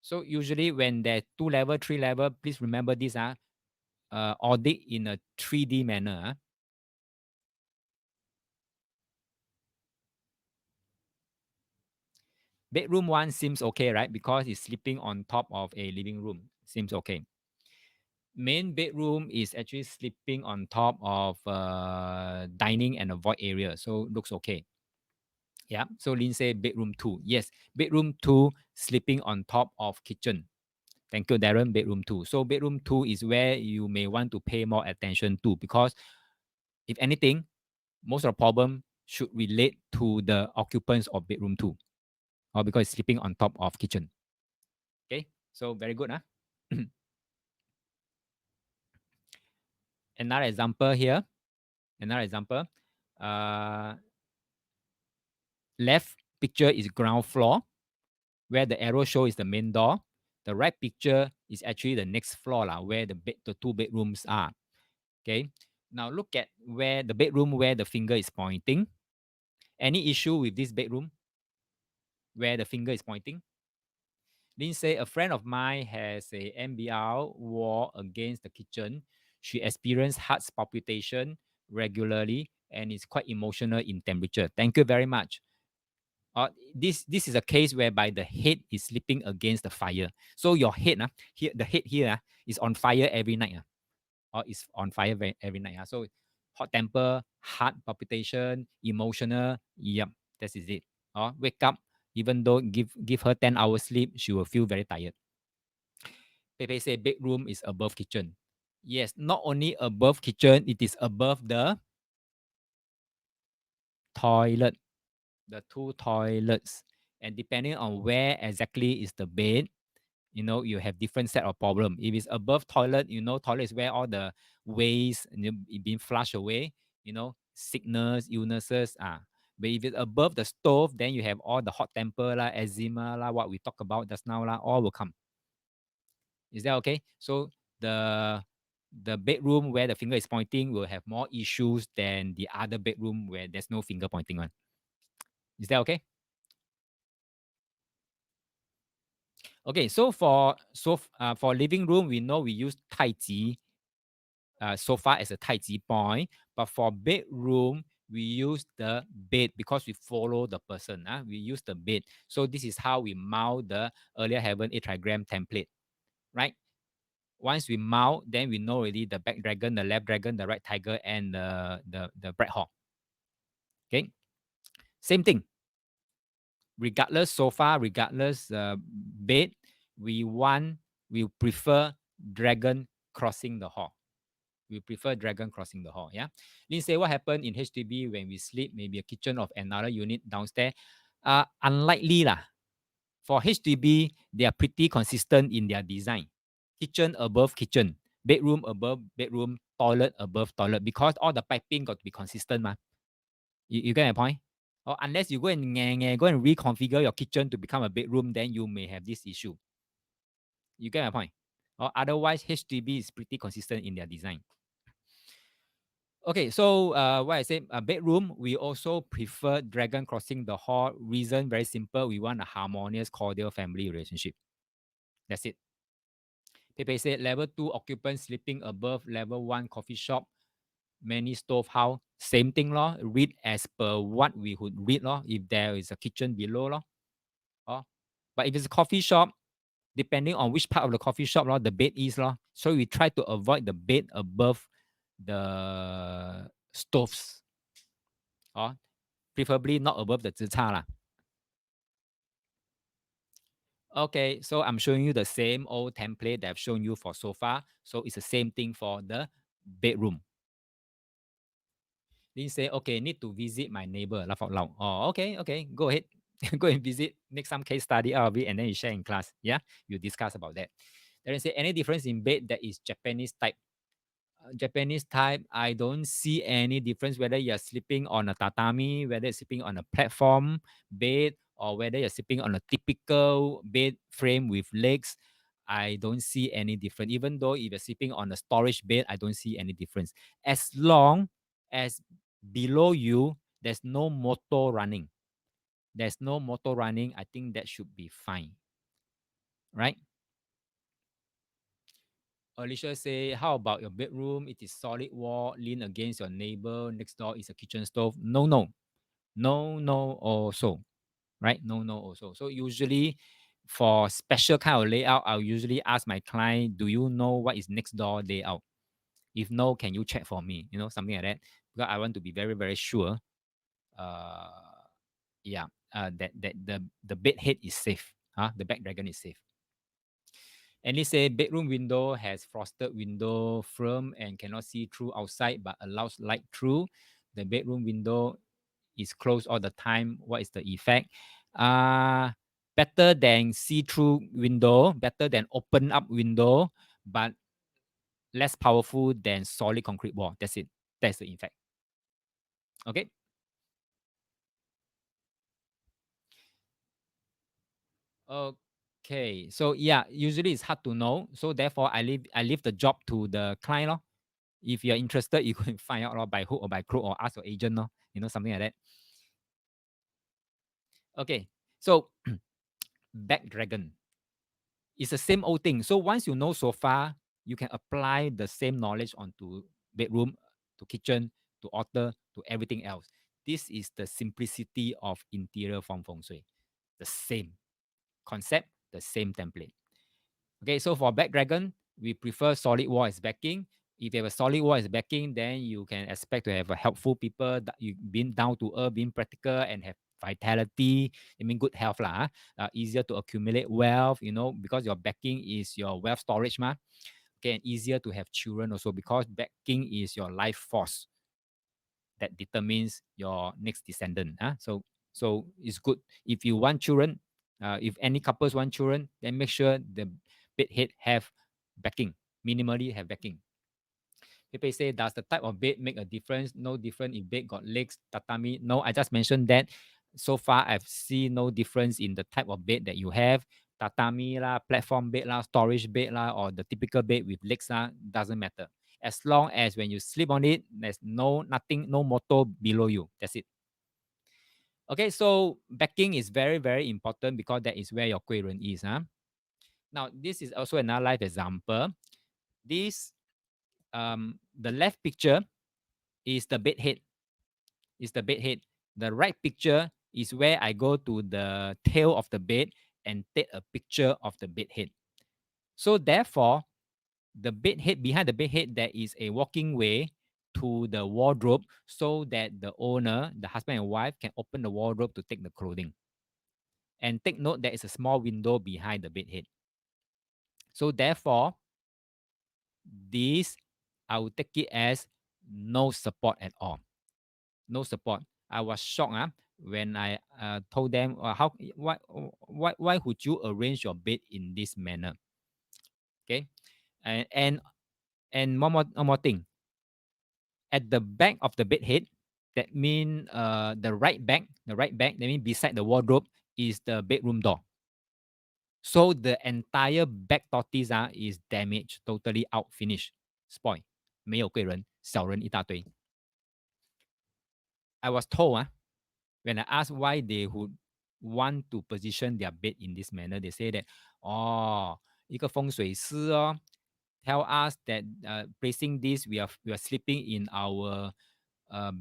So usually when there's 2 level, 3 level, please remember this. Audit in a 3D manner. Bedroom one seems okay, right? Because it's sleeping on top of a living room. Seems okay. Main bedroom is actually sleeping on top of dining and a void area. So looks okay. Yeah. So Lynn say bedroom two. Yes. Bedroom two sleeping on top of kitchen. Thank you, Darren. Bedroom two. So bedroom two is where you may want to pay more attention to, because if anything, most of the problem should relate to the occupants of bedroom two, or because it's sleeping on top of kitchen. Okay. So very good. Another example here. Another example. Uh, Left picture is ground floor, where the arrow show is the main door. The right picture is actually the next floor, where the 2 bedrooms are. Okay. Now look at where the bedroom where the finger is pointing. Any issue with this bedroom where the finger is pointing? Lynn say a friend of mine has a MBR wall against the kitchen. She experienced heart palpitation regularly and is quite emotional in temperature. Thank you very much. This is a case whereby the head is sleeping against the fire. So your head, here the head here is on fire every night. Or is on fire every night. So hot temper, heart palpitation, emotional. Yep, that is it. Wake up, even though give her 10 hours sleep, she will feel very tired. Pepe say bedroom is above kitchen. Yes, not only above kitchen, it is above the toilet, the 2 toilets. And depending on where exactly is the bed, you have different set of problem. If it's above toilet, toilet is where all the waste being flushed away, sickness, illnesses. But if it's above the stove, then you have all the hot temper, eczema, what we talked about just now, all will come. Is that okay? So the bedroom where the finger is pointing will have more issues than the other bedroom where there's no finger pointing on. Is that okay? Okay, so for living room, we know we use Taiji sofa as a Taiji point, but for bedroom, we use the bed because we follow the person. We use the bed. So this is how we mount the earlier heaven 8 trigram template, right? Once we mount, then we know already the back dragon, the left dragon, the right tiger, and the bright hawk. Okay, same thing. Regardless sofa, regardless bed, we want we prefer dragon crossing the hall. We prefer dragon crossing the hall. Yeah. Lindsay, what happened in HDB when we sleep? Maybe a kitchen of another unit downstairs. Unlikely lah. For HDB, they are pretty consistent in their design. Kitchen above kitchen, bedroom above bedroom, toilet above toilet, because all the piping got to be consistent, ma. You get my point? Or unless you go and go and reconfigure your kitchen to become a bedroom, then you may have this issue. You get my point? Or otherwise, HDB is pretty consistent in their design. Okay, so what I said, a bedroom, we also prefer dragon crossing the hall. Reason very simple: we want a harmonious, cordial family relationship. That's it. Pepe said level 2 occupants sleeping above level 1 coffee shop, many stove house. Same thing, law. Read as per what we would read, law. If there is a kitchen below, law. Oh. But if it's a coffee shop, depending on which part of the coffee shop, law, the bed is, law. So we try to avoid the bed above the stoves. Oh. Preferably not above the 支叉 lah. Okay, so I'm showing you the same old template that I've shown you for sofa. So it's the same thing for the bedroom. Then say, okay, need to visit my neighbor. Laugh out loud. Oh, okay, go ahead. Go and visit, make some case study out of it, and then you share in class. Yeah, you discuss about that. Then say, any difference in bed that is Japanese type? Japanese type, I don't see any difference whether you're sleeping on a tatami, whether you're sleeping on a platform bed, or whether you're sleeping on a typical bed frame with legs. I don't see any difference. Even though if you're sleeping on a storage bed, I don't see any difference. As long as below you, there's no motor running. There's no motor running. I think that should be fine. Right? Alicia say, how about your bedroom? It is solid wall, lean against your neighbor. Next door is a kitchen stove. No, also. Right? No, also. So usually for special kind of layout, I'll usually ask my client, do you know what is next door layout? If no, can you check for me? Something like that. Because I want to be very, very sure. Uh, yeah. That the bed head is safe. The back dragon is safe. And they say bedroom window has frosted window frame and cannot see through outside but allows light through. The bedroom window is closed all the time. What is the effect? Better than see-through window, better than open up window, but less powerful than solid concrete wall. That's it. That's the effect. Okay. Okay. So yeah, usually it's hard to know. So therefore, I leave the job to the client. Lor. If you're interested, you can find out by hook or by crook or ask your agent, something like that. Okay, so back dragon. It's the same old thing. So once you know so far, you can apply the same knowledge onto bedroom, to kitchen, to altar, to everything else. This is the simplicity of interior form feng shui. The same concept, the same template. Okay, so for back dragon, we prefer solid wall as backing. If you have a solid wall as backing, then you can expect to have a helpful people that you been down to earth, being practical and have vitality. I mean, good health lah. Easier to accumulate wealth, because your backing is your wealth storage, ma. Okay, and easier to have children also because backing is your life force that determines your next descendant. So it's good if you want children. If any couples want children, then make sure the bed head have backing, minimally have backing. People say, does the type of bed make a difference? No different if bed got legs, tatami. No, I just mentioned that. So far, I've seen no difference in the type of bed that you have. Tatami lah, platform bed lah, storage bed lah, or the typical bed with legs lah, doesn't matter. As long as when you sleep on it, there's nothing, no motor below you. That's it. Okay, so backing is very, very important because that is where your Gui is. Now, this is also another live example. This, the left picture is the bed head. Is the bed head. The right picture is where I go to the tail of the bed and take a picture of the bed head. So therefore, the bed head, behind the bed head, there is a walking way to the wardrobe so that the owner, the husband and wife, can open the wardrobe to take the clothing. And take note, there is a small window behind the bed head. So therefore, this I will take it as no support at all. No support. I was shocked when I told them, how why would you arrange your bed in this manner? Okay, and one more thing. At the back of the bed head, that mean the right back. That mean beside the wardrobe is the bedroom door. So the entire back tortoise is damaged, totally out, finished, spoil. 没有贵人，小人一大堆。I was told when I asked why they would want to position their bed in this manner, they say that, 哦，一个风水师tell us that placing this, we are sleeping in our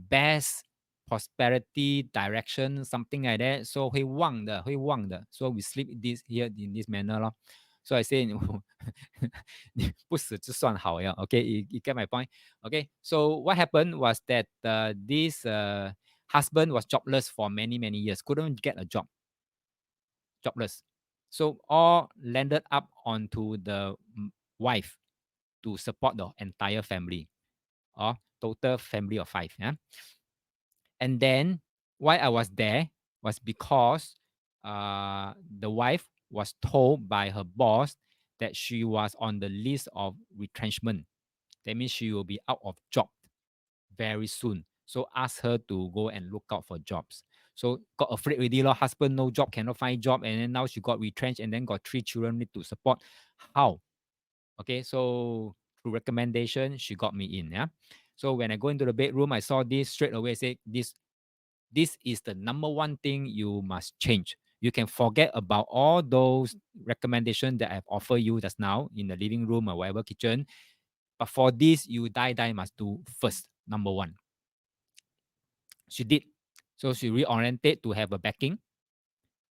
best prosperity direction, something like that. So 会旺的. So we sleep this here in this manner 咯. So I say, 你不死就算好呀. Okay, you get my point. Okay, so what happened was that this husband was jobless for many years, couldn't get a job, jobless. So all landed up onto the wife to support the entire family, or total family of 5. Yeah? And then why I was there was because the wife was told by her boss that she was on the list of retrenchment. That means she will be out of job very soon. So ask her to go and look out for jobs. So got afraid already. Husband no job, cannot find job, and then now she got retrenched, and then got 3 children need to support. How? Okay, so through recommendation, she got me in. Yeah. So when I go into the bedroom, I saw this straight away. Say this is the number one thing you must change. You can forget about all those recommendations that I've offered you just now in the living room or whatever kitchen. But for this, you die must do first. Number one. She did. So she reoriented to have a backing.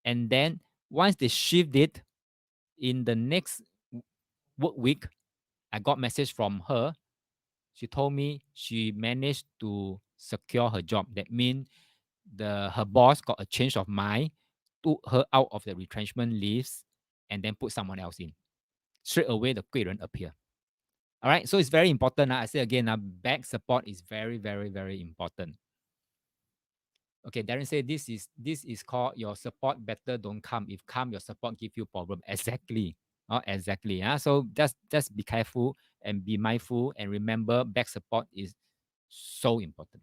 And then once they shift it in the next work week, I got message from her. She told me she managed to secure her job. That means her boss got a change of mind, took her out of the retrenchment leaves, and then put someone else in. Straight away, the 贵人 appear. All right, so it's very important. I say again, back support is very important. Okay, Darren said this is called your support better don't come. If come, your support give you problem. Exactly. Oh, exactly. So just be careful and be mindful and remember back support is so important.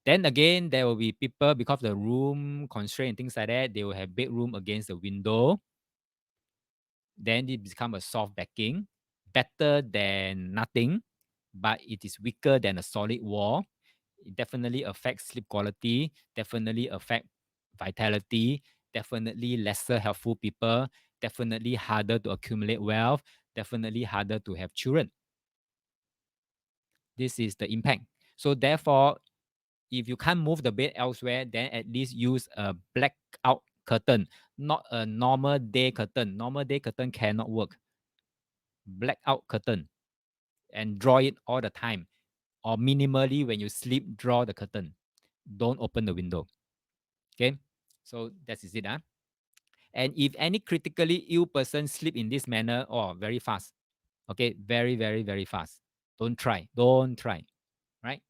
Then again, there will be people because the room constraint and things like that, they will have bedroom against the window. Then it become a soft backing, better than nothing, but it is weaker than a solid wall. It definitely affects sleep quality, definitely affect vitality, definitely lesser helpful people, definitely harder to accumulate wealth, definitely harder to have children. This is the impact. So therefore, if you can't move the bed elsewhere, then at least use a blackout curtain, not a normal day curtain. Normal day curtain cannot work. Blackout curtain and draw it all the time. Or minimally when you sleep, draw the curtain. Don't open the window. Okay, so that is it. And if any critically ill person sleep in this manner, very fast. Okay, very fast. Don't try. Right?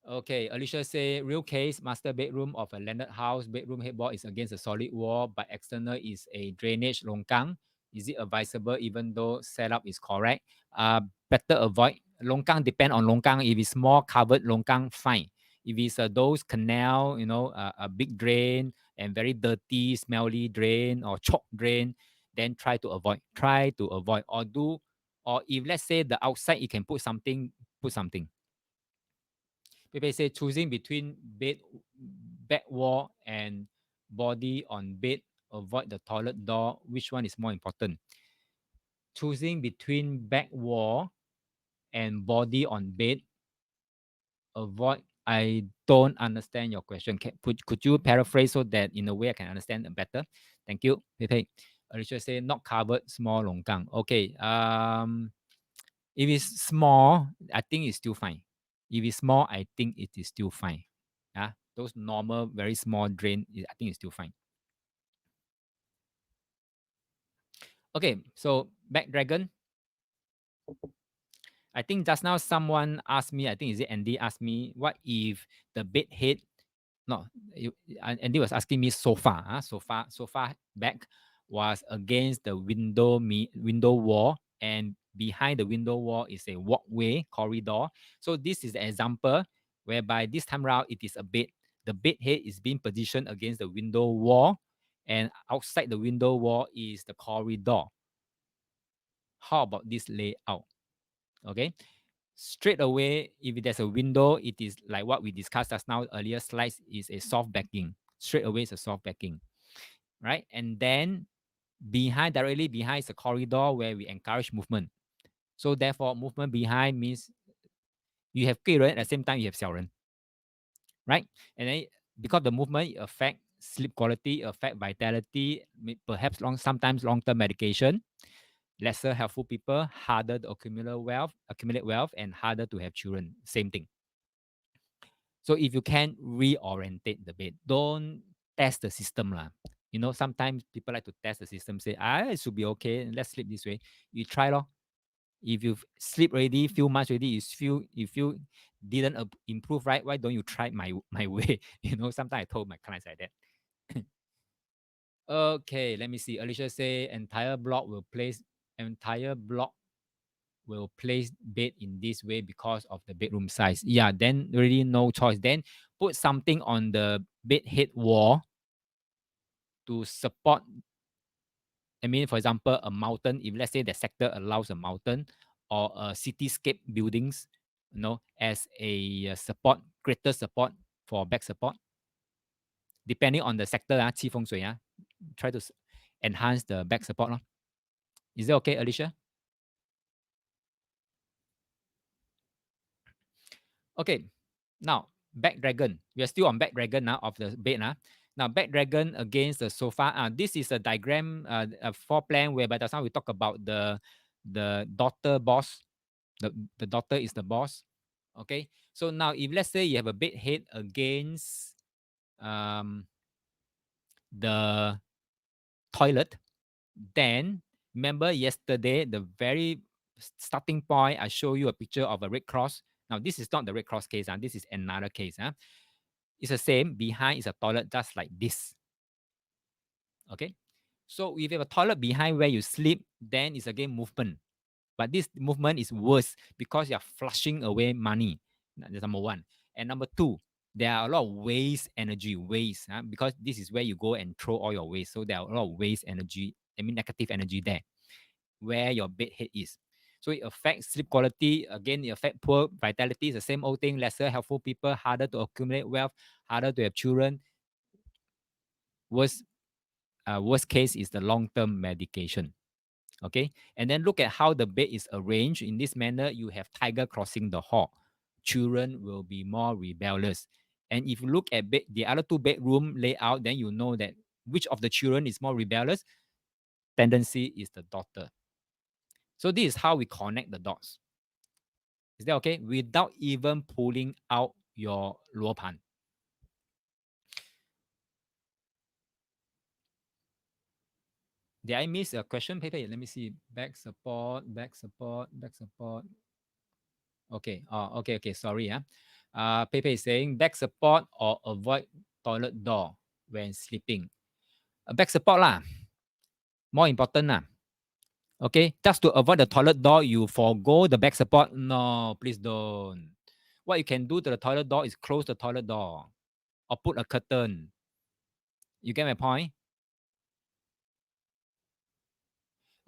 Okay, Alicia say real case master bedroom of a landed house. Bedroom headboard is against a solid wall, but external is a drainage longkang. Is it advisable even though setup is correct? Better avoid longkang. Depend on longkang. If it's more covered longkang, fine. If it's those canal, a big drain and very dirty, smelly drain or choke drain, then try to avoid. Or if let's say the outside you can put something, put something. People say choosing between back wall and body on bed, avoid the toilet door. Which one is more important? Choosing between back wall and body on bed, avoid. I don't understand your question. Could you paraphrase so that in a way I can understand it better? Thank you. Pepe. Alicia say not covered, small longkang. Okay. If it's small, I think it's still fine. If it's small, I think it is still fine. Those normal, very small drain, I think it's still fine. Okay, so back dragon. I think just now someone asked me, I think is it Andy asked me, what if the bed head, no, Andy was asking me sofa, sofa back was against the window wall, and behind the window wall is a walkway corridor. So this is an example whereby this time around it is a bed. The bed head is being positioned against the window wall, and outside the window wall is the corridor. How about this layout? Okay, straight away, if there's a window, it is like what we discussed just now earlier slides, is a soft backing. Straight away is a soft backing, right? And then directly behind is a corridor where we encourage movement. So therefore, movement behind means you have 贵人 at the same time you have 小人, right? And then because the movement affect sleep quality, affect vitality, perhaps sometimes long-term medication. Lesser helpful people, harder to accumulate wealth, and harder to have children. Same thing. So if you can reorientate the bed, don't test the system lah. You know, sometimes people like to test the system, say, it should be okay. Let's sleep this way. You try lor. If you sleep already, feel much already, you feel didn't improve, right? Why don't you try my way? You know, sometimes I told my clients like that. Okay, let me see. Alicia say entire block will place bed in this way because of the bedroom size. Yeah, then really no choice. Then put something on the bed head wall to support. I mean, for example, a mountain. If let's say the sector allows a mountain or a cityscape buildings, as a support, greater support for back support, depending on the sector. 气风水, try to enhance the back support. Is that okay, Alicia? Okay, now back dragon. We are still on back dragon now of the bed. Now back dragon against the sofa. This is a diagram, a floor plan whereby that's how we talk about the daughter boss. The daughter is the boss. Okay. So now if let's say you have a bed head against the toilet, then remember yesterday the very starting point, I show you a picture of a red cross. Now this is not the red cross case. This is another case. It's the same. Behind is a toilet, just like this. Okay. So if you have a toilet behind where you sleep, then it's again movement. But this movement is worse because you're flushing away money. That's number one. And number two, there are a lot of waste energy, because this is where you go and throw all your waste. So there are a lot of waste energy, negative energy there, where your bed head is. So it affects sleep quality. Again, it affects poor vitality. It's the same old thing. Lesser helpful people, harder to accumulate wealth, harder to have children. Worst case is the long-term medication. Okay, and then look at how the bed is arranged. In this manner, you have tiger crossing the hall. Children will be more rebellious. And if you look at the other two bedroom layout, then you know that which of the children is more rebellious. Tendency is the daughter. So this is how we connect the dots. Is that okay? Without even pulling out your luopan. Did I miss a question, Pepe? Let me see. Back support, back support, back support. Okay. Okay. Sorry. Pepe is saying back support or avoid toilet door when sleeping. Back support lah. More important lah. Okay. Just to avoid the toilet door, you forgo the back support. No, please don't. What you can do to the toilet door is close the toilet door or put a curtain. You get my point?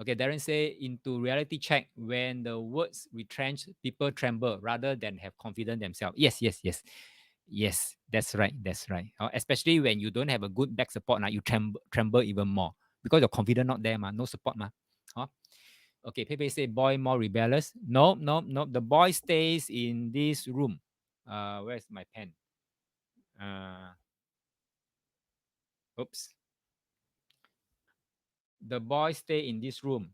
Okay, Darren say into reality check, when the words retrench, people tremble rather than have confidence themselves. Yes, that's right. Especially when you don't have a good back support, now you tremble even more because your confidence not there, no support. Huh? Okay, Pepe say boy more rebellious. No. The boy stays in this room. Where's my pen? Oops. The boy stay in this room.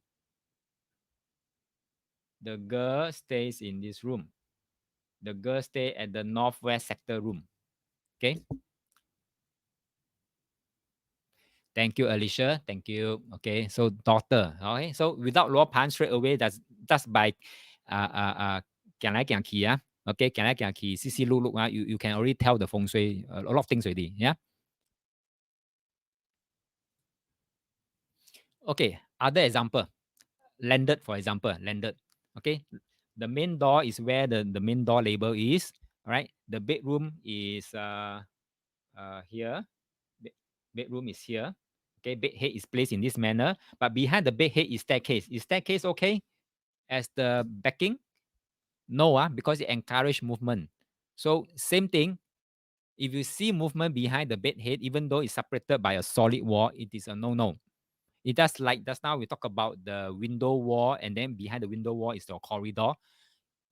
The girl stays in this room. The girl stay at the northwest sector room. Okay. Thank you, Alicia. Thank you. Okay, so daughter. Okay, so without 罗盘 straight away, that's just by 行来行去啊。Okay, 行来行去，细细碌碌啊。You can already tell the 风水 a lot of things already. Yeah. Okay. Other example. Landed, for example, landed. Okay. The main door is where the main door label is. All right. The bedroom is here. Bedroom is here. Okay, bed head is placed in this manner, but behind the bed head is staircase. Is staircase okay as the backing? No, because it encourage movement. So same thing. If you see movement behind the bed head, even though it's separated by a solid wall, it is a no-no. It does like just now we talk about the window wall, and then behind the window wall is the corridor.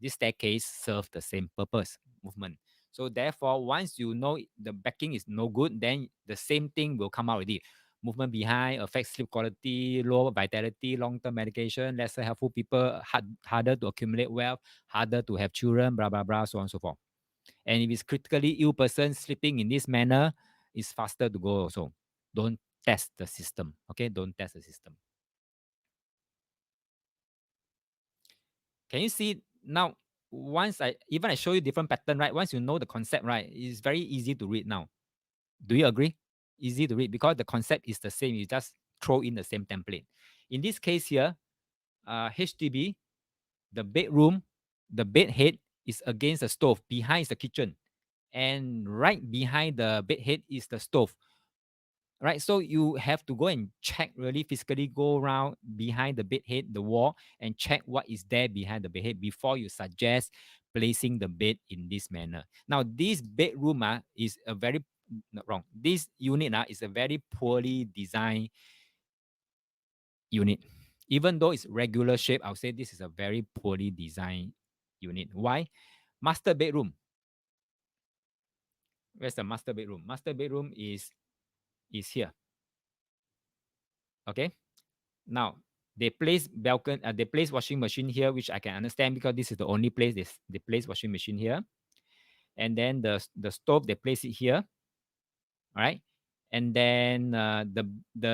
This staircase serves the same purpose, movement. So therefore, once you know the backing is no good, then the same thing will come out already. Movement behind affects sleep quality, low vitality, long-term medication, lesser helpful people, harder to accumulate wealth, harder to have children, blah, blah, blah, so on and so forth. And if it's critically ill person sleeping in this manner, it's faster to go also. Don't test the system. Okay, don't test the system. Can you see now? Once I show you different pattern, right? Once you know the concept, right, it's very easy to read now. Do you agree? Easy to read because the concept is the same. You just throw in the same template. In this case here, HDB, the bedroom, the bed head is against the stove. Behind is the kitchen, and right behind the bed head is the stove. Right, so you have to go and check, really physically go around behind the bed head, the wall, and check what is there behind the bed head before you suggest placing the bed in this manner. Now this bedroom is a very not wrong, this unit is a very poorly designed unit. Even though it's regular shape, I'll say this is a very poorly designed unit. Why? Master bedroom. Where's the master bedroom? Master bedroom is here. Okay, now they place balcony, they place washing machine here, which I can understand because this is the only place they place washing machine here. And then the stove they place it here, all right. And then the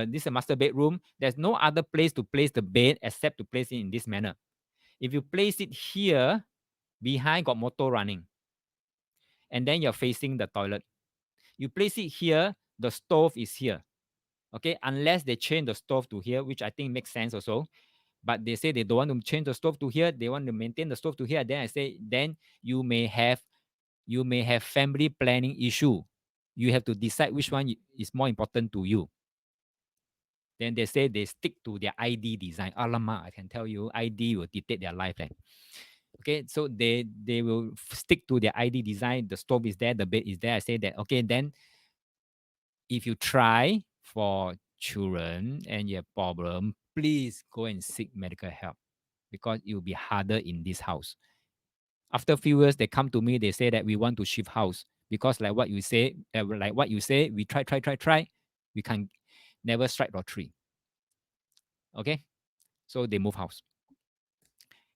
this is a master bedroom. There's no other place to place the bed except to place it in this manner. If you place it here, behind got motor running, and then you're facing the toilet. You place it here, the stove is here. Okay, unless they change the stove to here, which I think makes sense also. But they say they don't want to change the stove to here, they want to maintain the stove to here. Then I say, then you may have family planning issue. You have to decide which one is more important to you. Then they say they stick to their ID design. Alamak, I can tell you, ID will dictate their life. Okay, so they will stick to their ID design. The stove is there, the bed is there. I say that, okay, then if you try for children and you have problem, please go and seek medical help because it will be harder in this house. After a few years, they come to me, they say that we want to shift house because like what you say, we try, we can never strike lottery. Okay, so they move house.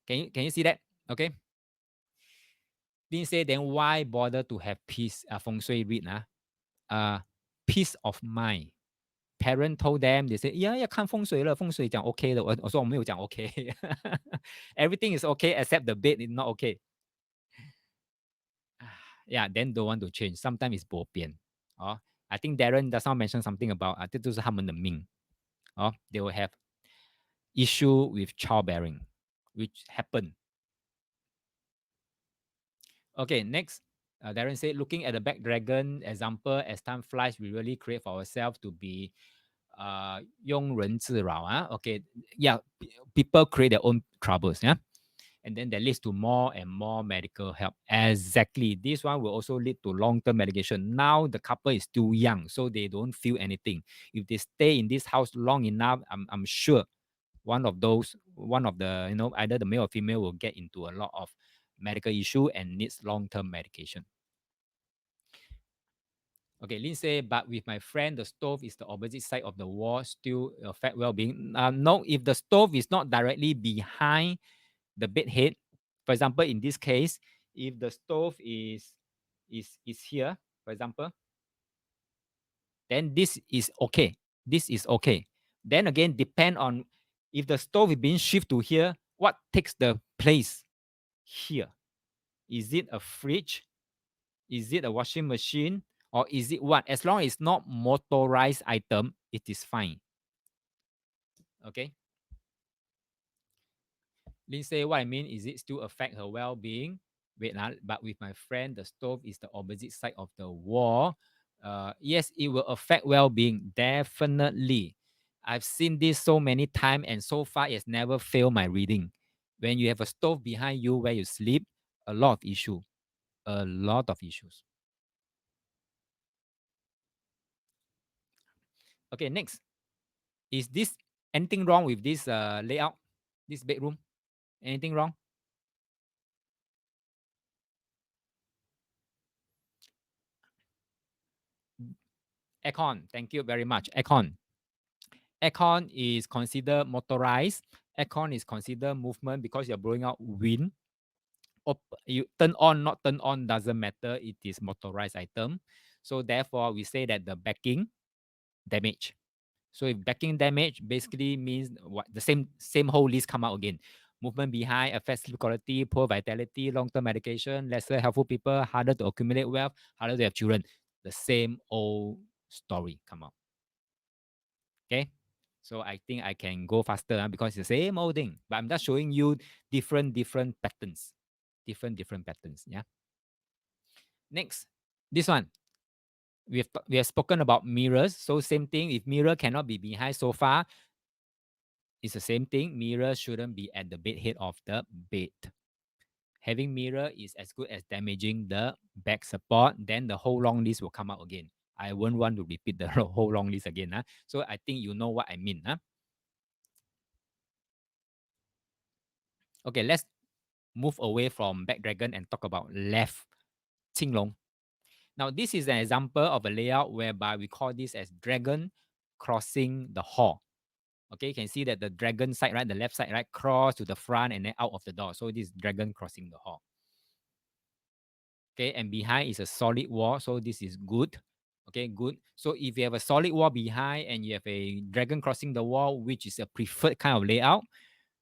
Can you see that? Okay. Didn't say then why bother to have peace? Feng Shui read peace of mind. Parent told them, they say, yeah, 要看风水了，风水讲 OK 的，我说我没有讲 OK. Everything is okay except the bed is not okay. Yeah, then don't want to change. Sometimes it's 不变. I think Darren does not mention something about 这就是他们的命. They will have issue with childbearing, which happen. Okay, next. Darren said, looking at the back dragon example, as time flies, we really create for ourselves to be 庸人自扰. Okay, yeah, people create their own troubles. Yeah. And then that leads to more and more medical help. Exactly. This one will also lead to long-term medication. Now the couple is still young, so they don't feel anything. If they stay in this house long enough, I'm sure one of the, either the male or female will get into a lot of medical issue and needs long-term medication. Okay, Lin say, but with my friend, the stove is the opposite side of the wall, still affect well-being. No, if the stove is not directly behind the bed head, for example, in this case, if the stove is here, for example, then this is okay. this is okay. Then again, depend on if the stove is being shifted to here, what takes the place here? Is it a fridge? Is it a washing machine? Or is it what? As long as it's not motorized item, it is fine. Okay. Lindsay, what I mean is it still affect her well-being? Wait, but with my friend, the stove is the opposite side of the wall. Yes, it will affect well-being. Definitely. I've seen this so many times, and so far it's never failed my reading. When you have a stove behind you where you sleep, a lot of issue. A lot of issues. Okay, next. Is this anything wrong with this layout? This bedroom? Anything wrong? Aircon. Thank you very much. Aircon. Aircon is considered motorized. Aircon is considered movement because you're blowing out wind. You turn on, not turn on, doesn't matter. It is motorized item. So therefore, we say that the backing damage. So if backing damage basically means what the same whole list come out again. Movement behind affects sleep quality, poor vitality, long-term medication, lesser helpful people, harder to accumulate wealth, harder to have children. The same old story come out. Okay. So I think I can go faster because it's the same old thing. But I'm just showing you different patterns. Different patterns. Yeah. Next, this one. We have spoken about mirrors. So same thing. If mirror cannot be behind sofa, it's the same thing. Mirror shouldn't be at the bed head of the bed. Having mirror is as good as damaging the back support. Then the whole long list will come out again. I won't want to repeat the whole long list again. Huh? So I think you know what I mean. Huh? Okay, let's move away from back dragon and talk about left Qinglong. Now, this is an example of a layout whereby we call this as dragon crossing the hall. Okay, you can see that the dragon side, right, the left side, right, cross to the front and then out of the door. So this is dragon crossing the hall. Okay, and behind is a solid wall. So this is good. Okay, good. So if you have a solid wall behind and you have a dragon crossing the wall, which is a preferred kind of layout,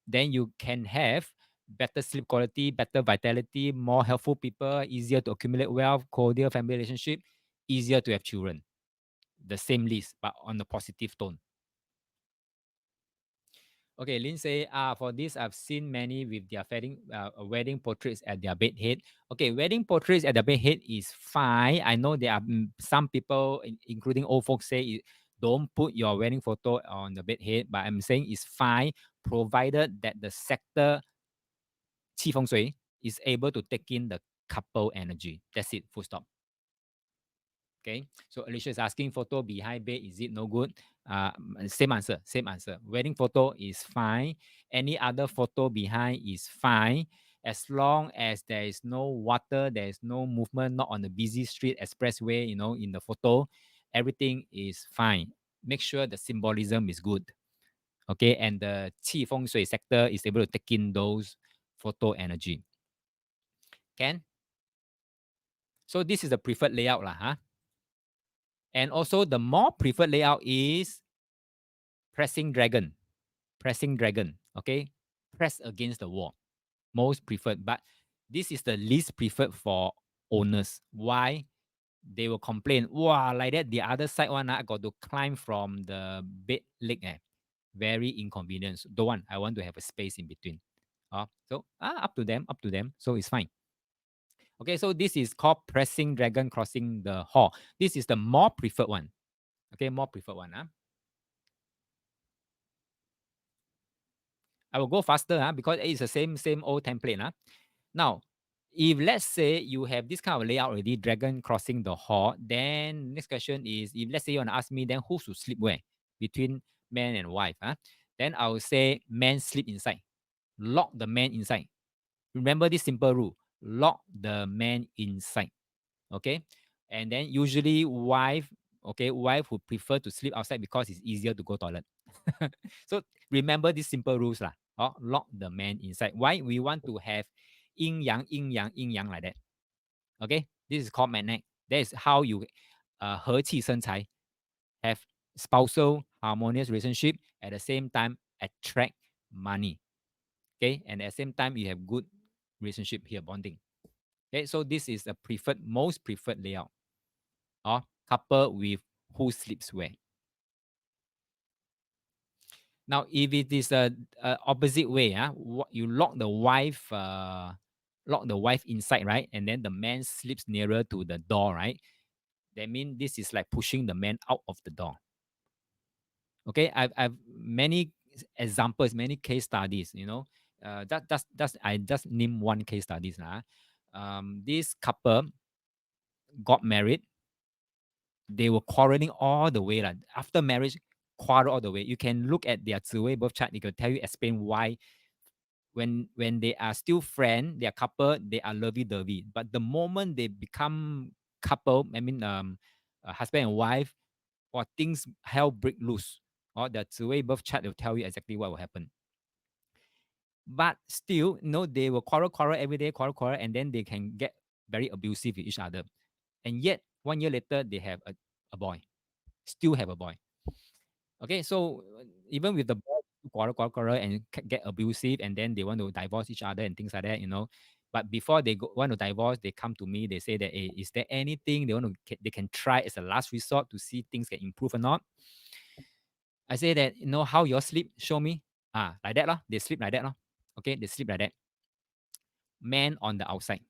then you can have better sleep quality, better vitality, more helpful people, easier to accumulate wealth, cordial family relationship, easier to have children. The same list, but on the positive tone. Okay, Lindsay, for this, I've seen many with their wedding portraits at their bed head. Okay, wedding portraits at the bed head is fine. I know there are some people, including old folks, say don't put your wedding photo on the bed head, but I'm saying it's fine, provided that the sector 气风水 is able to take in the couple energy. That's it, full stop. Okay, so Alicia is asking photo behind bed, is it no good? Same answer, same answer. Wedding photo is fine. Any other photo behind is fine. As long as there is no water, there is no movement, not on the busy street, expressway, in the photo, everything is fine. Make sure the symbolism is good. Okay, and the qi feng shui sector is able to take in those photo energy. Can? So this is the preferred layout lah, huh? And also the more preferred layout is pressing dragon. Pressing dragon. Okay. Press against the wall. Most preferred. But this is the least preferred for owners. Why? They will complain. Wow, like that. The other side one, I got to climb from the bed leg. Very inconvenient. Don't want. I want to have a space in between. So up to them, up to them. So it's fine. Okay, so this is called pressing dragon crossing the hall. This is the more preferred one. Okay, more preferred one. I will go faster because it's the same old template. Now, if let's say you have this kind of layout already, dragon crossing the hall, then next question is, if let's say you want to ask me, then who should sleep where? Between man and wife. Then I will say man sleep inside. Lock the man inside. Remember this simple rule. Lock the man inside. Okay. And then usually wife would prefer to sleep outside because it's easier to go toilet. So remember these simple rules lah. Lock the man inside. Why? We want to have yin yang, yin yang, yin yang like that. Okay. This is called magnet. That is how you 和气生财 have spousal harmonious relationship, at the same time attract money. Okay, and at the same time you have good relationship here, bonding. Okay, so this is a most preferred layout, or couple with who sleeps where. Now, if it is a opposite way, you lock the wife inside, right? And then the man sleeps nearer to the door, right? That means this is like pushing the man out of the door. Okay, I've many examples, many case studies. That's I just name one case studies now. This couple got married. They were quarreling all the way. Like, after marriage, quarrel all the way. You can look at their Ziwei birth chart. It can tell you, explain why. When they are still friend, they are couple, they are lovey-dovey. But the moment they become couple, I mean, husband and wife, or things hell break loose, or the Ziwei birth chart will tell you exactly what will happen. But still, they will quarrel every day, quarrel, and then they can get very abusive with each other. And yet, 1 year later, they have a boy, still have a boy. Okay, so even with the boy, quarrel, and get abusive, and then they want to divorce each other and things like that. But before they want to divorce, they come to me. They say that, hey, is there anything they can try as a last resort to see things can improve or not? I say that, how your sleep, show me. Like that, they sleep like that. Okay, they sleep like that. Man on the outside.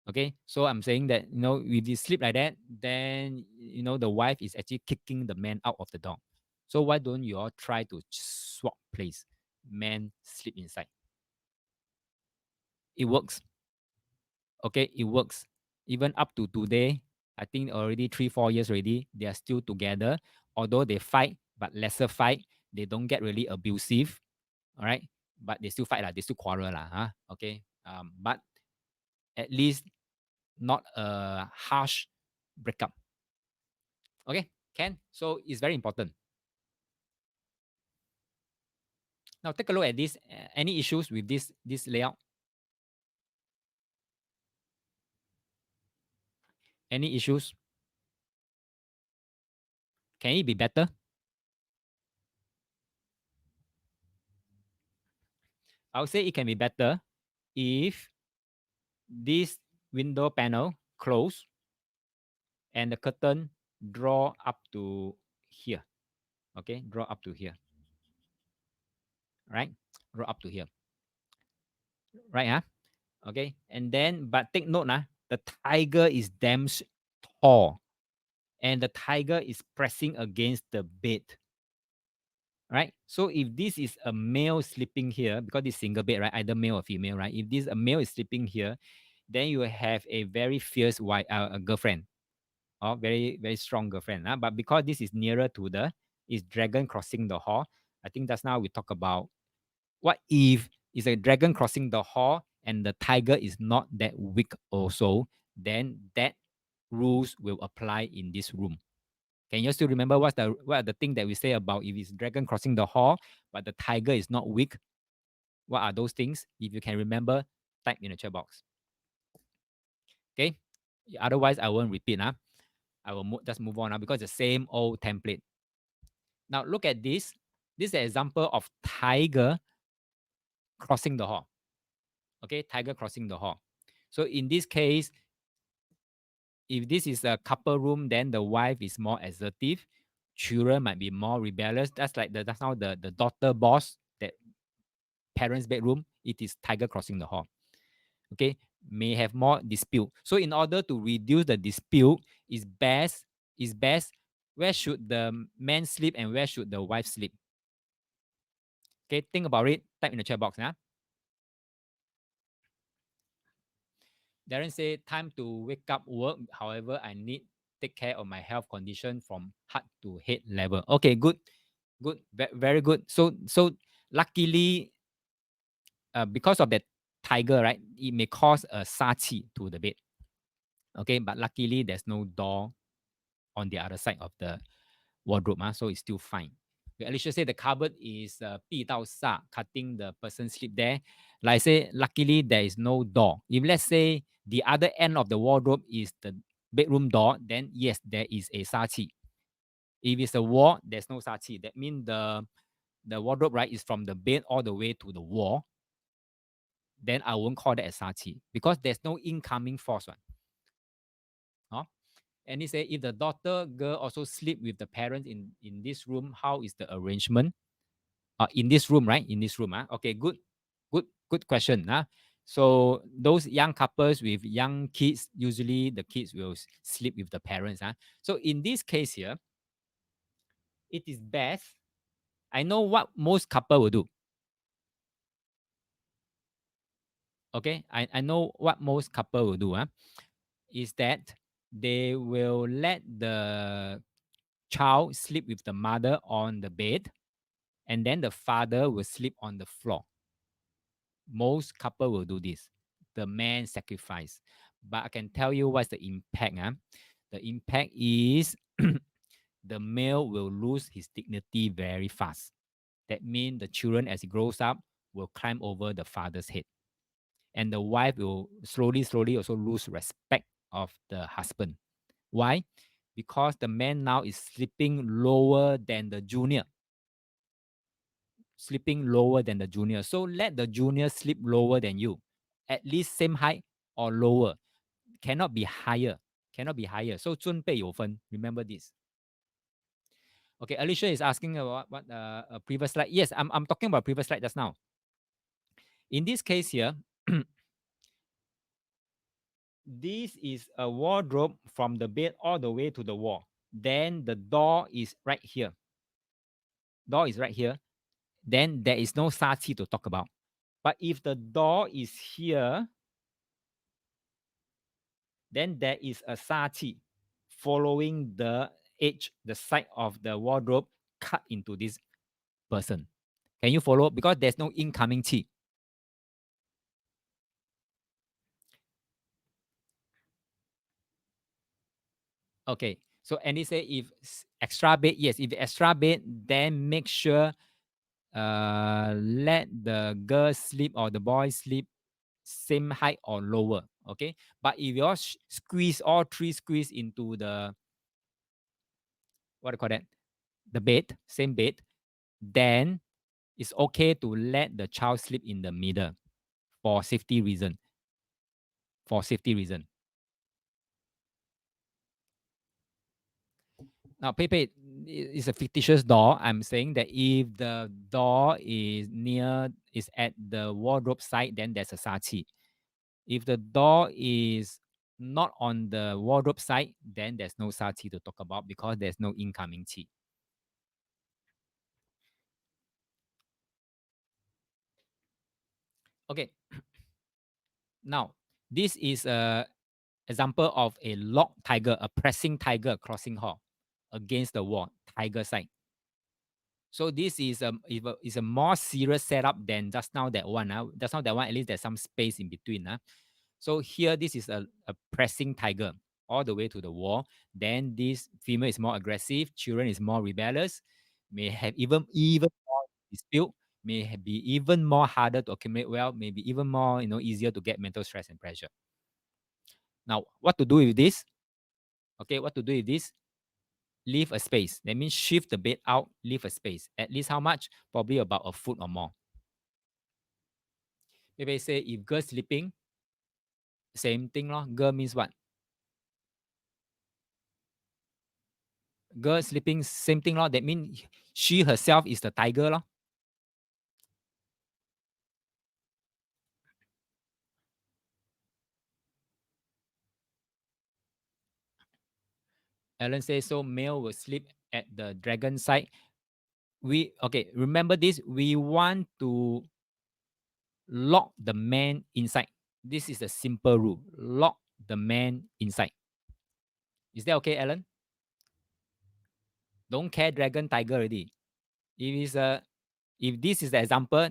Okay, so I'm saying that, if you sleep like that, then the wife is actually kicking the man out of the door. So why don't you all try to swap place? Man sleep inside. It works. Okay, it works. Even up to today, I think already 3-4 years already, they are still together. Although they fight, but lesser fight. They don't get really abusive. All right, but they still fight lah. They still quarrel lah. Okay. But at least not a harsh breakup. Okay, can. So it's very important. Now take a look at this. Any issues with this layout? Any issues? Can it be better? I would say it can be better if this window panel close and the curtain draw up to here. Okay, draw up to here. Right? Draw up to here. Right? Okay. And then, but take note, the tiger is damn tall. And the tiger is pressing against the bed. Right? So if this is a male sleeping here, because this single bed, right? Either male or female, right? If this a male is sleeping here, then you have a very fierce girlfriend, or very, very strong girlfriend. But because this is nearer to is dragon crossing the hall. I think that's now we talk about what if it's a dragon crossing the hall and the tiger is not that weak also, then that rules will apply in this room. Can you still remember what are the thing that we say about if it's dragon crossing the hall, but the tiger is not weak? What are those things? If you can remember, type in the chat box. Okay. Otherwise, I won't repeat. I will just move on because the same old template. Now look at this. This is an example of tiger crossing the hall. Okay, tiger crossing the hall. So in this case, if this is a couple room, then the wife is more assertive. Children might be more rebellious. That's like that's now the daughter boss, that parents' bedroom. It is tiger crossing the hall. Okay, may have more dispute. So in order to reduce the dispute, is best where should the man sleep and where should the wife sleep. Okay, think about it. Type in the chat box. Darren say time to wake up work. However, I need take care of my health condition from heart to head level. Okay, good, very good. So luckily, because of that tiger, right, it may cause a sachi to the bed. Okay, but luckily there's no door on the other side of the wardrobe, so it's still fine. Alicia say the cupboard is 壁到煞, cutting the person sleep there. Like I say, luckily there is no door. If let's say the other end of the wardrobe is the bedroom door, then yes, there is a 煞气. If it's a wall, there's no sachi. That means the wardrobe, right, is from the bed all the way to the wall. Then I won't call that a sachi because there's no incoming force one. Huh? And he said, if the daughter girl also sleep with the parents in this room, how is the arrangement? In this room, right? In this room, okay, good question, So those young couples with young kids, usually the kids will sleep with the parents, So in this case here, it is best. I know what most couple will do. Okay, I know what most couple will do, is that they will let the child sleep with the mother on the bed, and then the father will sleep on the floor. Most couple will do this. The man sacrifice. But I can tell you what's the impact. The impact is the male will lose his dignity very fast. That means the children, as he grows up, will climb over the father's head. And the wife will slowly also lose respect of the husband. Why? Because the man now is sleeping lower than the junior. Sleeping lower than the junior. So let the junior sleep lower than you. At least same height or lower. Cannot be higher. Cannot be higher. So 尊辈有分. Remember this. Okay, Alicia is asking about what a previous slide. Yes, I'm talking about previous slide just now. In this case here, this is a wardrobe from the bed all the way to the wall. Then the door is right here. Door is right here. Then there is no sachi to talk about. But if the door is here, then there is a sachi following the edge, the side of the wardrobe cut into this person. Can you follow? Because there's no incoming chi. Okay. So Andy say if extra bed, yes, if extra bed, then make sure let the girl sleep or the boy sleep same height or lower. Okay. But if you all squeeze all three squeeze into the what do you call that? The bed, same bed, then it's okay to let the child sleep in the middle for safety reason. For safety reason. Now, Pepe is a fictitious door. I'm saying that if the door is at the wardrobe side, then there's a sachi. If the door is not on the wardrobe side, then there's no sachi to talk about because there's no incoming chi. Okay. Now, this is a example of a locked tiger, a pressing tiger crossing hall against the wall, tiger side. So this is a more serious setup than just now that one. Just now that one, at least there's some space in between. So here, this is a pressing tiger all the way to the wall. Then this female is more aggressive, children is more rebellious, may have even more dispute, be even more harder to accumulate wealth, maybe even more easier to get mental stress and pressure. Now, what to do with this? Okay, what to do with this? Leave a space. That means shift the bed out, leave a space. At least how much? Probably about a foot or more. Maybe say if girl sleeping, same thing lor. Girl means what? Girl sleeping, same thing lor. That means she herself is the tiger lor. Alan says so. Male will sleep at the dragon side. Remember this. We want to lock the man inside. This is a simple rule. Lock the man inside. Is that okay, Alan? Don't care dragon tiger already. If this is the example,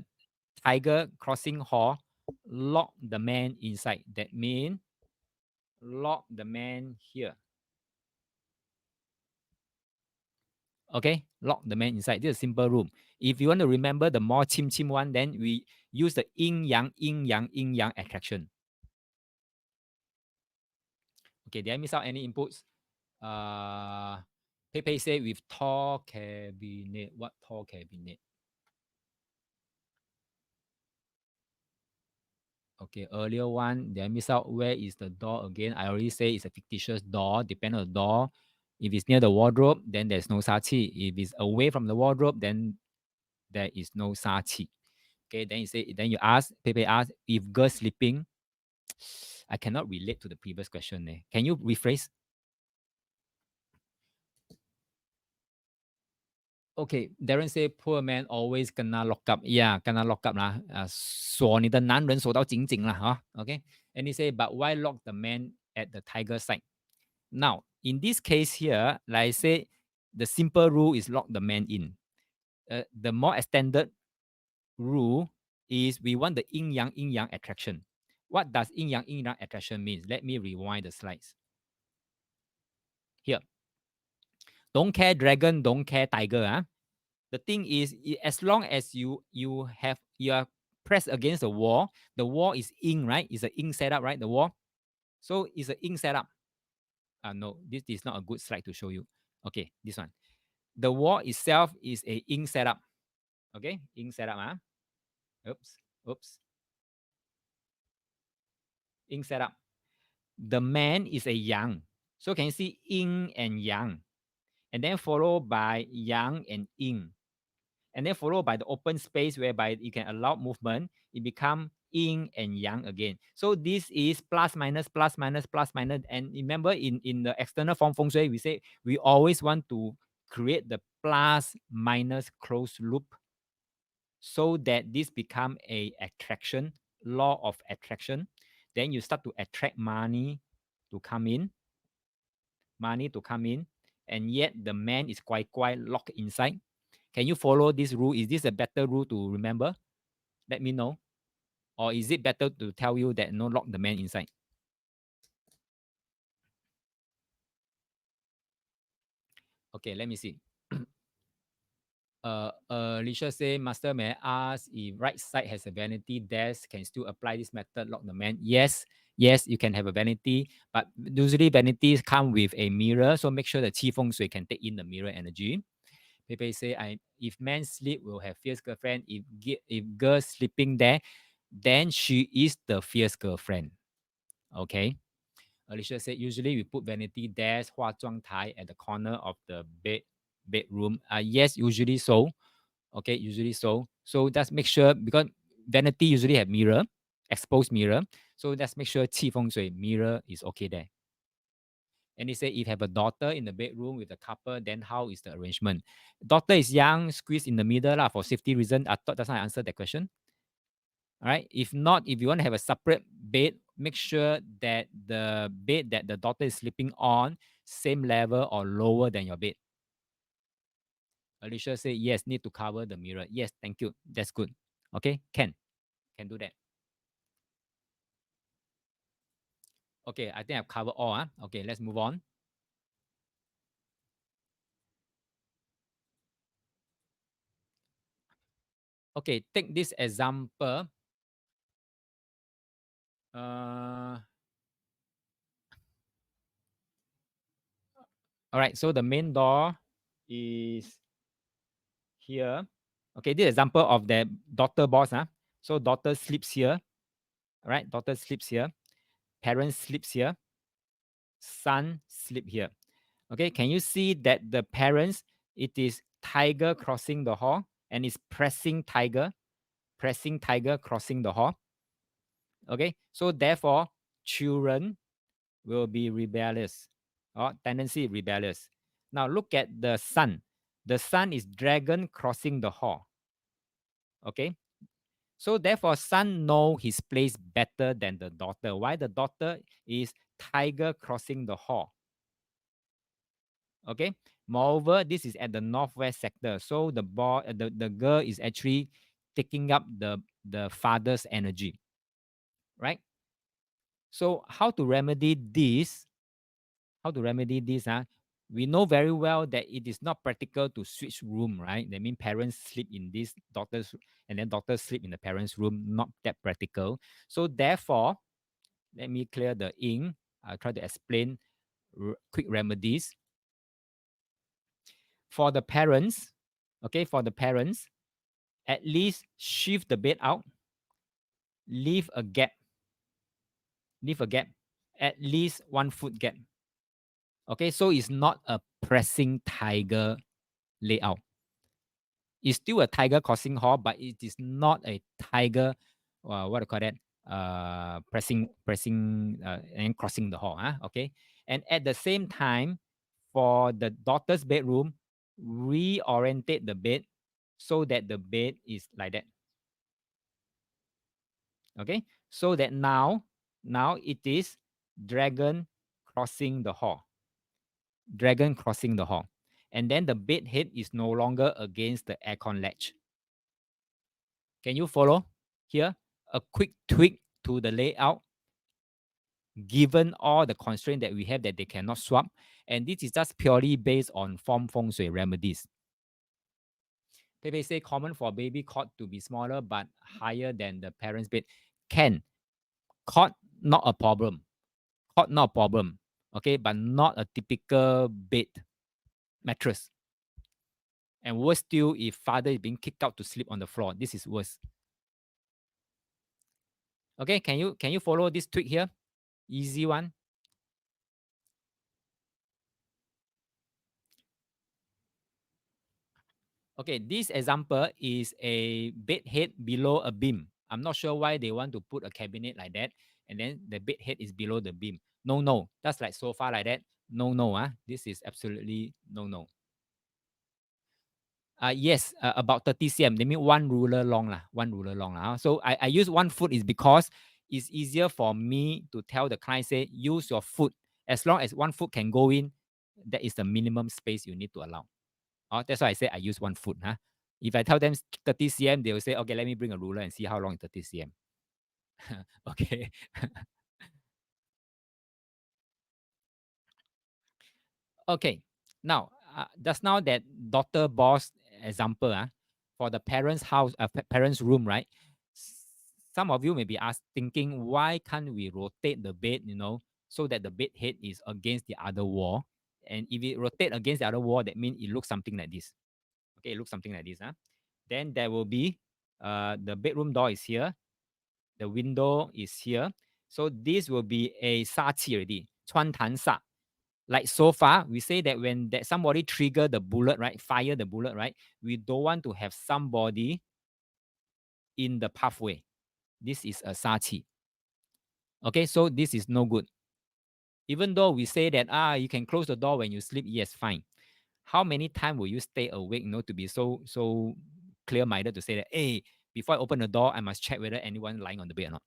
tiger crossing hall, lock the man inside. That means lock the man here. Okay, lock the man inside. This is a simple rule. If you want to remember the more chim chim one, then we use the yin yang, yin yang, yin yang attraction. Okay, did I miss out any inputs? Pepe say with tall cabinet. What tall cabinet? Okay, earlier one, they miss out where is the door again. I already say it's a fictitious door, depend on the door. If it's near the wardrobe, then there's no sachi. If it's away from the wardrobe, then there is no sachi. Okay, then you ask, Pepe ask, if girl sleeping, I cannot relate to the previous question. Can you rephrase? Okay, Darren say poor man always kena lock up. Yeah, kena lock up lah. 锁你的男人锁到紧紧啦, Okay, and he say, but why lock the man at the tiger side? Now, in this case here, like I say, the simple rule is lock the man in. The more extended rule is we want the yin yang attraction. What does yin yang attraction means? Let me rewind the slides. Here, don't care dragon, don't care tiger. The thing is, as long as you are pressed against the wall is yin, right? It's a yin setup, right? The wall. So it's a yin setup. No, this is not a good slide to show you. Okay, this one. The wall itself is a yin setup. Okay, yin setup. Oops. Yin setup. The man is a yang. So can you see yin and yang? And then followed by yang and yin. And then followed by the open space whereby you can allow movement. It become yin and yang again. So this is plus minus, plus minus, plus minus. And remember in the external form feng shui, we say we always want to create the plus minus closed loop so that this become a attraction, law of attraction. Then you start to attract money to come in, and yet the man is quite locked inside. Can you follow this rule? Is this a better rule to remember? Let me know. Or is it better to tell you that no, lock the man inside? Okay, let me see. Alicia say, Master, may I ask if right side has a vanity desk, can still apply this method, lock the man? Yes, you can have a vanity, but usually vanities come with a mirror, so make sure the Qi Feng Shui can take in the mirror energy. Pepe say, if man sleep, will have fierce girlfriend. If girl sleeping there, then she is the fierce girlfriend. Okay. Alicia said, usually we put vanity desk, 化妆台 at the corner of the bedroom. Yes, usually so. Okay, usually so. So just make sure, because vanity usually have mirror, exposed mirror. So just make sure 气风水 mirror is okay there. And he said, if you have a daughter in the bedroom with a couple, then how is the arrangement? Daughter is young, squeeze in the middle lah, for safety reason. I thought that's how I answered that question. All right. If not, if you want to have a separate bed, make sure that the bed that the daughter is sleeping on, same level or lower than your bed. Alicia said, yes, need to cover the mirror. Yes, thank you. That's good. Okay, can do that. Okay, I think I've covered all. Okay, let's move on. Okay, take this example. All right, so the main door is here. Okay, this example of the daughter boss. So daughter sleeps here. All right, daughter sleeps here. Parents sleeps here. Son sleep here. Okay, can you see that the parents, it is tiger crossing the hall and is pressing tiger crossing the hall. Okay, so therefore children will be rebellious or tendency rebellious. Now look at the son. The son is dragon crossing the hall. Okay, so therefore son know his place better than the daughter. Why? The daughter is tiger crossing the hall. Okay, moreover, this is at the northwest sector, so the boy, the girl is actually taking up the father's energy, right? So how to remedy this? We know very well that it is not practical to switch room, right? That means parents sleep in this daughter's and then daughters sleep in the parents' room. Not that practical. So therefore, let me clear the ink. I'll try to explain quick remedies. For the parents, okay, for the parents, at least shift the bed out, leave a gap, leave a gap, at least 1 foot gap. Okay, so it's not a pressing tiger layout. It's still a tiger crossing hall, but it is not a tiger, what do you call that? Pressing, and crossing the hall. Huh? Okay, and at the same time, for the daughter's bedroom, reorientate the bed so that the bed is like that. Okay, so that now it is dragon crossing the hall. Dragon crossing the hall, and then the bed head is no longer against the aircon latch. Can you follow here? A quick tweak to the layout given all the constraint that we have that they cannot swap. And this is just purely based on form feng shui remedies. Pepe say common for baby cot to be smaller but higher than the parent's bed. Can. Cot, not a problem. Cot, not a problem. Okay, but not a typical bed mattress. And worse still, if father is being kicked out to sleep on the floor, this is worse. Okay, can you follow this tweak here? Easy one. Okay, this example is a bed head below a beam. I'm not sure why they want to put a cabinet like that, and then the bed head is below the beam. No, no, that's like sofa like that. No, no, this is absolutely no, no. Yes, about 30 cm. They mean one ruler long lah, one ruler long lah. So I use 1 foot is because it's easier for me to tell the client say use your foot as long as 1 foot can go in. That is the minimum space you need to allow. That's why I say I use 1 foot. If I tell them 30 cm, they will say, okay, let me bring a ruler and see how long is 30 cm. Okay. Okay. Now, just now that daughter boss example, for the parents' house, parents' room, right? Some of you may be thinking, why can't we rotate the bed, so that the bed head is against the other wall? And if it rotate against the other wall, that means it looks something like this. Okay, it looks something like this. Then there will be the bedroom door is here, the window is here. So this will be a sa qi already, 穿坛煞. Like so far, we say that when that somebody trigger the bullet, right, fire the bullet, right, we don't want to have somebody in the pathway. This is a sa qi. Okay, so this is no good. Even though we say that you can close the door when you sleep, yes, fine. How many times will you stay awake, to be so clear-minded to say that, hey, before I open the door, I must check whether anyone lying on the bed or not.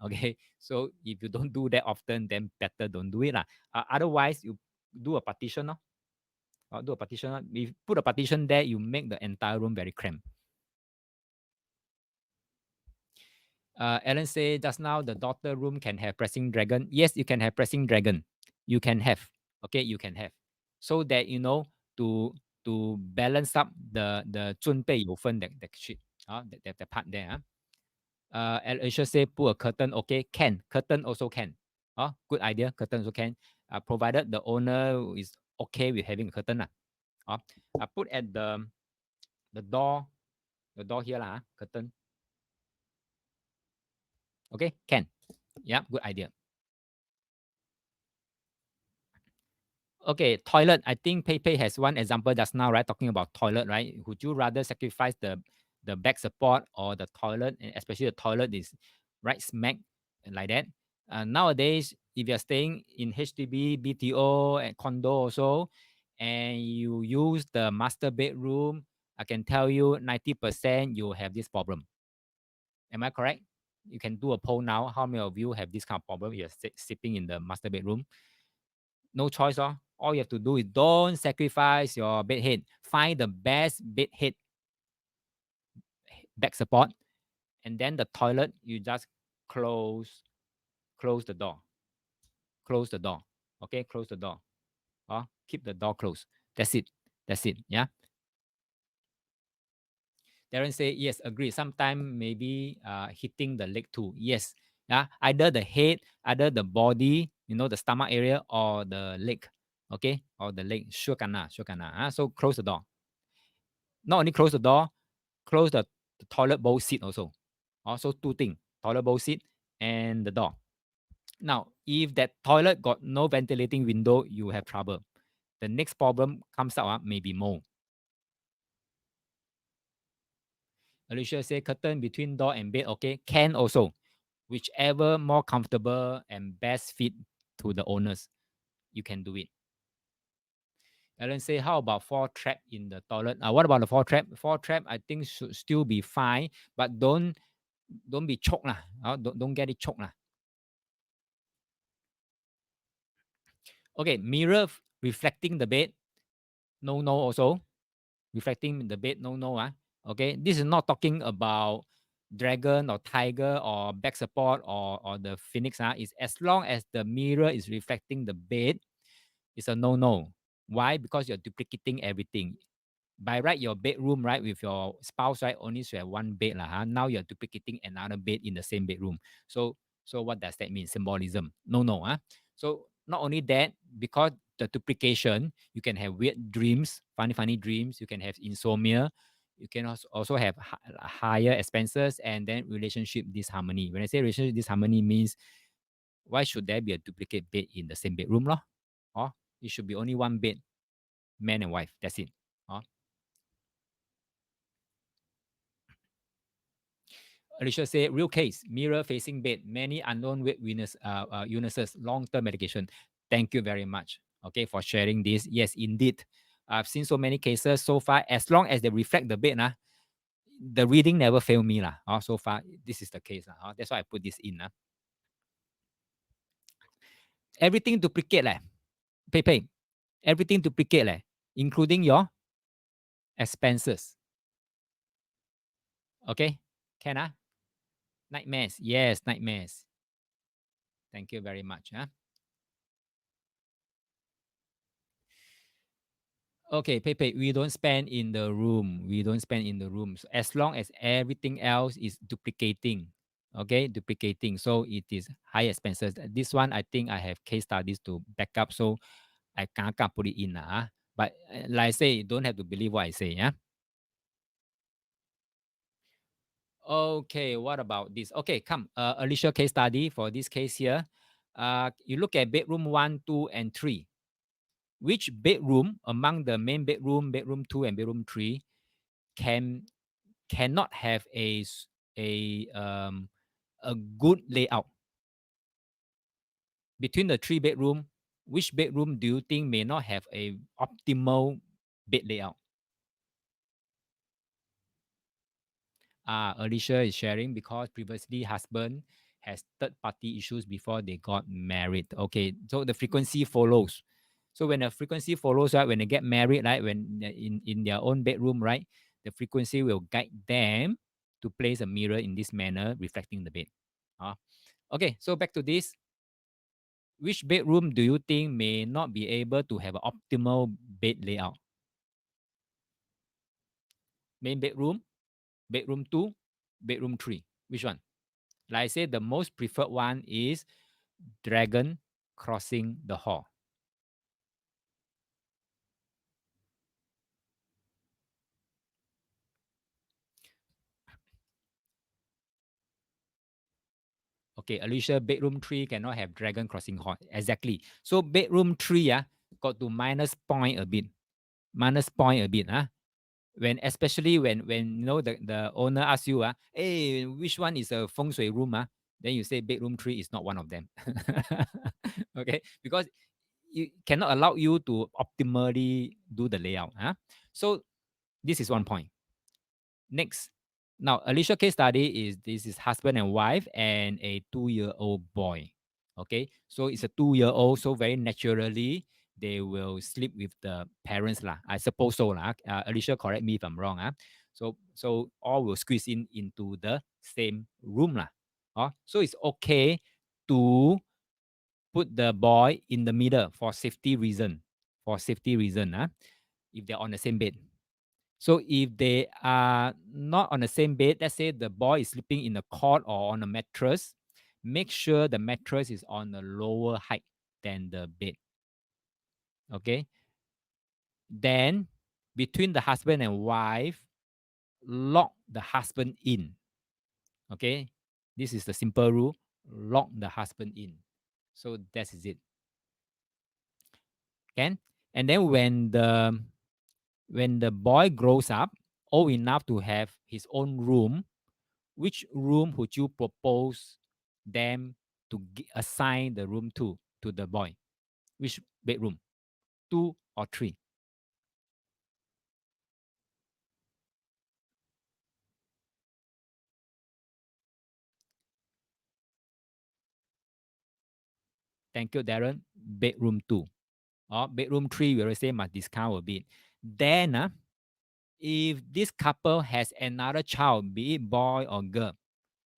Okay, so if you don't do that often, then better don't do it. Otherwise, you do a partition. Do a partition. If you put a partition there, you make the entire room very cramped. Alan say just now the daughter room can have pressing dragon. Yes, you can have pressing dragon. You can have. Okay, you can have. So that to balance up the 尊辈有分 that shit. That part there. Alicia say put a curtain. Okay, can. Curtain also can. Good idea. Curtain also can. Provided the owner is okay with having a curtain. I put at the door here curtain. Okay, can. Yeah, good idea. Okay, toilet. I think Pei has one example just now, right? Talking about toilet, right? Would you rather sacrifice the back support or the toilet, and especially the toilet is right smack like that? Nowadays, if you're staying in HDB, BTO, and condo also, and you use the master bedroom, I can tell you 90% you have this problem. Am I correct? You can do a poll now. How many of you have this kind of problem? You're sleeping in the master bedroom. No choice. All you have to do is don't sacrifice your bed head. Find the best bed head back support. And then the toilet, you just close the door. Close the door. Okay, close the door. Keep the door closed. That's it. That's it. Yeah. Darren say yes, agree. Sometimes maybe hitting the leg too. Yes. Yeah. Either the head, either the body, the stomach area or the leg. okay, or the leg, sure kena, sure kena. So close the door. Not only close the door, close the toilet bowl seat also. Also two things, toilet bowl seat and the door. Now, if that toilet got no ventilating window, you have trouble. The next problem comes out, maybe mold. Alicia say curtain between door and bed, okay, can also. Whichever more comfortable and best fit to the owners, you can do it. Ellen say, how about fall trap in the toilet? What about the fall trap? Fall trap, I think should still be fine, but don't be choked lah. Don't get it choked lah. Okay, mirror reflecting the bed, no also. Reflecting the bed, no. Okay, this is not talking about dragon or tiger or back support or the phoenix. Is as long as the mirror is reflecting the bed, it's a no. Why? Because you're duplicating everything. By right, your bedroom, right, with your spouse, right, only should have one bed. Now you're duplicating another bed in the same bedroom. So what does that mean? Symbolism. No. So not only that, because the duplication, you can have weird dreams, funny dreams, you can have insomnia, you can also have higher expenses, and then relationship disharmony. When I say relationship disharmony means, why should there be a duplicate bed in the same bedroom? Or it should be only one bed, man and wife. That's it. Alicia say, real case, mirror facing bed, many unknown weight illnesses, long-term medication. Thank you very much, okay, for sharing this. Yes, indeed. I've seen so many cases so far. As long as they reflect the bed, the reading never failed me. So far, this is the case. That's why I put this in. Everything duplicate. Pay. Everything duplicate, including your expenses. Okay? Can Nightmares. Yes, nightmares. Thank you very much. Okay, Pepe, we don't spend in the room. We don't spend in the rooms as long as everything else is duplicating. Okay, duplicating. So it is high expenses. This one, I think I have case studies to back up. So I can't put it in. But like I say, you don't have to believe what I say. Yeah. Okay, what about this? Okay, come. Alicia case study for this case here. You look at bedroom 1, 2, and 3. Which bedroom among the main bedroom 2, and bedroom 3 cannot have a um a good layout? Between the 3 bedroom, which bedroom do you think may not have a optimal bed layout? Alicia is sharing because previously husband has third party issues before they got married. Okay, so the frequency follows. So when the frequency follows, right, when they get married, right, when in their own bedroom, right, the frequency will guide them to place a mirror in this manner, reflecting the bed. Okay, so back to this. Which bedroom do you think may not be able to have an optimal bed layout? Main bedroom, bedroom 2, bedroom 3. Which one? Like I said, the most preferred one is dragon crossing the hall. Okay, Alicia, bedroom 3 cannot have dragon crossing hall. Exactly. So bedroom 3 got to minus point a bit. Minus point a bit. When especially when you know the owner asks you, hey, which one is a feng shui room? Then you say bedroom 3 is not one of them. Okay, because it cannot allow you to optimally do the layout. So this is one point. Next, now Alicia case study is this is husband and wife and a 2-year-old boy. Okay, so it's a 2-year-old, so very naturally they will sleep with the parents lah. I suppose so lah. Alicia, correct me if I'm wrong. So all will squeeze into the same room lah. So it's okay to put the boy in the middle for safety reason. For safety reason, if they're on the same bed. So if they are not on the same bed, let's say the boy is sleeping in a cot or on a mattress, make sure the mattress is on a lower height than the bed. Okay. Then between the husband and wife, lock the husband in. Okay. This is the simple rule. Lock the husband in. So that is it. Can and then when the boy grows up, old enough to have his own room, which room would you propose them to assign the room to the boy? Which bedroom? Two or three? Thank you, Darren. Bedroom two. Or bedroom three, we already say must discount a bit. Then, if this couple has another child, be it boy or girl,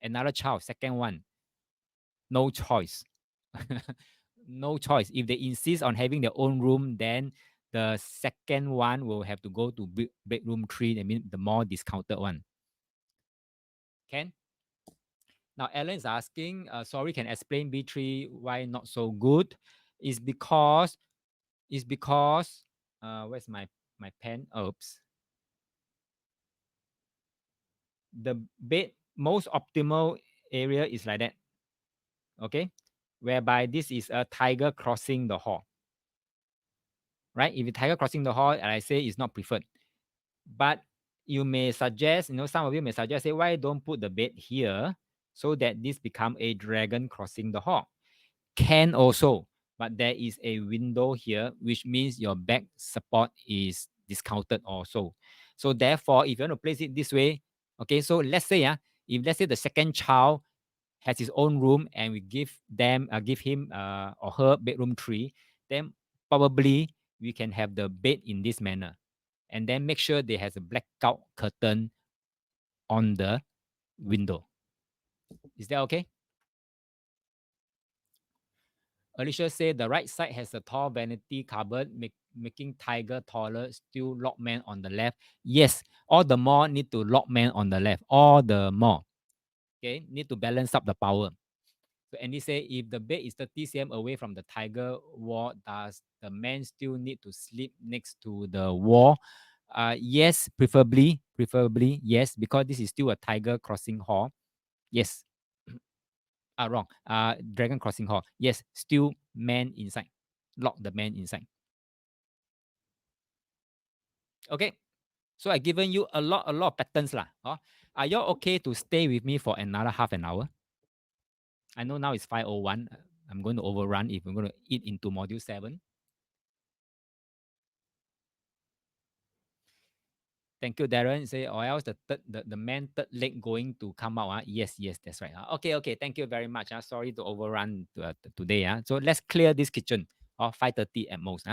another child, second one, no choice. No choice. If they insist on having their own room, then the second one will have to go to bedroom three. I mean, the more discounted one. Can now Alan is asking, sorry, can explain B3 why not so good? Is because where's my pen? Oops. The bed most optimal area is like that. Okay, whereby this is a tiger crossing the hall. Right? If a tiger crossing the hall, and I say it's not preferred. But you may suggest, some of you may suggest, say, why don't put the bed here so that this become a dragon crossing the hall? Can also, but there is a window here, which means your back support is discounted also. So therefore, if you want to place it this way, okay, so let's say, if let's say the second child has his own room and we give him or her bedroom three, then probably we can have the bed in this manner, and then make sure they has a blackout curtain on the window. Is that okay? Alicia said the right side has a tall vanity cupboard, making tiger taller, still lockman on the left. Yes, all the more need to lockman on the left. All the more. Okay, need to balance up the power. So Andy say if the bed is 30 cm away from the tiger wall, does the man still need to sleep next to the wall? Yes, preferably, yes, because this is still a tiger crossing hall. Yes. Wrong. Dragon crossing hall. Yes, still man inside. Lock the man inside. Okay. So I given you a lot of patterns lah. Are you okay to stay with me for another half an hour? I know now it's 5:01. I'm going to overrun if we're going to eat into module 7. Thank you, Darren. Say, or else the man third leg going to come out. Yes, that's right. Okay. Thank you very much. Sorry to overrun today. So let's clear this kitchen. 5:30 at most.